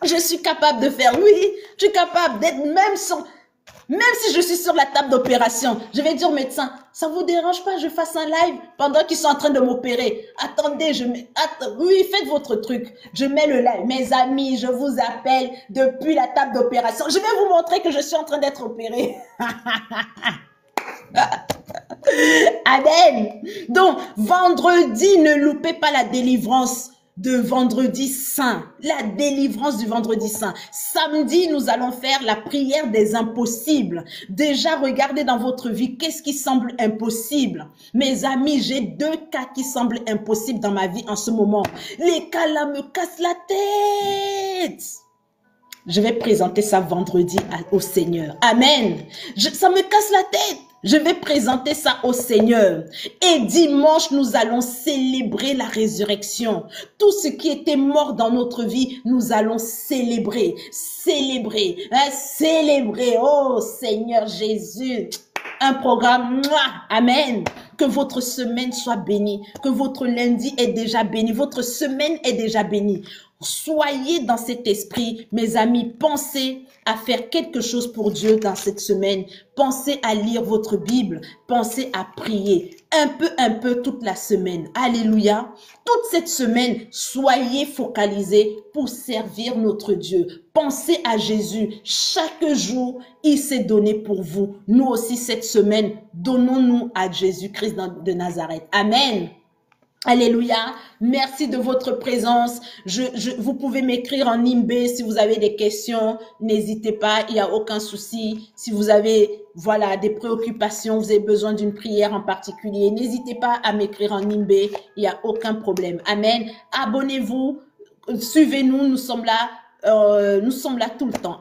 Je suis capable de faire, oui, je suis capable d'être même si je suis sur la table d'opération, je vais dire au médecin, ça vous dérange pas, je fasse un live pendant qu'ils sont en train de m'opérer. Attendez, oui, faites votre truc. Je mets le live. Mes amis, je vous appelle depuis la table d'opération. Je vais vous montrer que je suis en train d'être opérée. Amen. Donc, vendredi, ne loupez pas la délivrance de vendredi saint, la délivrance du vendredi saint. Samedi, nous allons faire la prière des impossibles. Déjà, regardez dans votre vie, qu'est-ce qui semble impossible? Mes amis, j'ai 2 cas qui semblent impossibles dans ma vie en ce moment. Les cas là me cassent la tête. Je vais présenter ça vendredi au Seigneur. Amen. Ça me casse la tête. Je vais présenter ça au Seigneur. Et dimanche, nous allons célébrer la résurrection. Tout ce qui était mort dans notre vie, nous allons célébrer. Célébrer. Hein, célébrer. Oh Seigneur Jésus. Un programme. Amen. Que votre semaine soit bénie. Que votre lundi est déjà béni. Votre semaine est déjà bénie. Soyez dans cet esprit, mes amis, pensez à faire quelque chose pour Dieu dans cette semaine. Pensez à lire votre Bible, pensez à prier un peu toute la semaine. Alléluia. Toute cette semaine, soyez focalisés pour servir notre Dieu. Pensez à Jésus. Chaque jour, il s'est donné pour vous. Nous aussi, cette semaine, donnons-nous à Jésus-Christ de Nazareth. Amen. Alléluia. Merci de votre présence. Vous pouvez m'écrire en Nimbe si vous avez des questions. N'hésitez pas, il n'y a aucun souci. Si vous avez voilà, des préoccupations, vous avez besoin d'une prière en particulier, n'hésitez pas à m'écrire en Nimbe. Il n'y a aucun problème. Amen. Abonnez-vous. Suivez-nous. Nous sommes là tout le temps.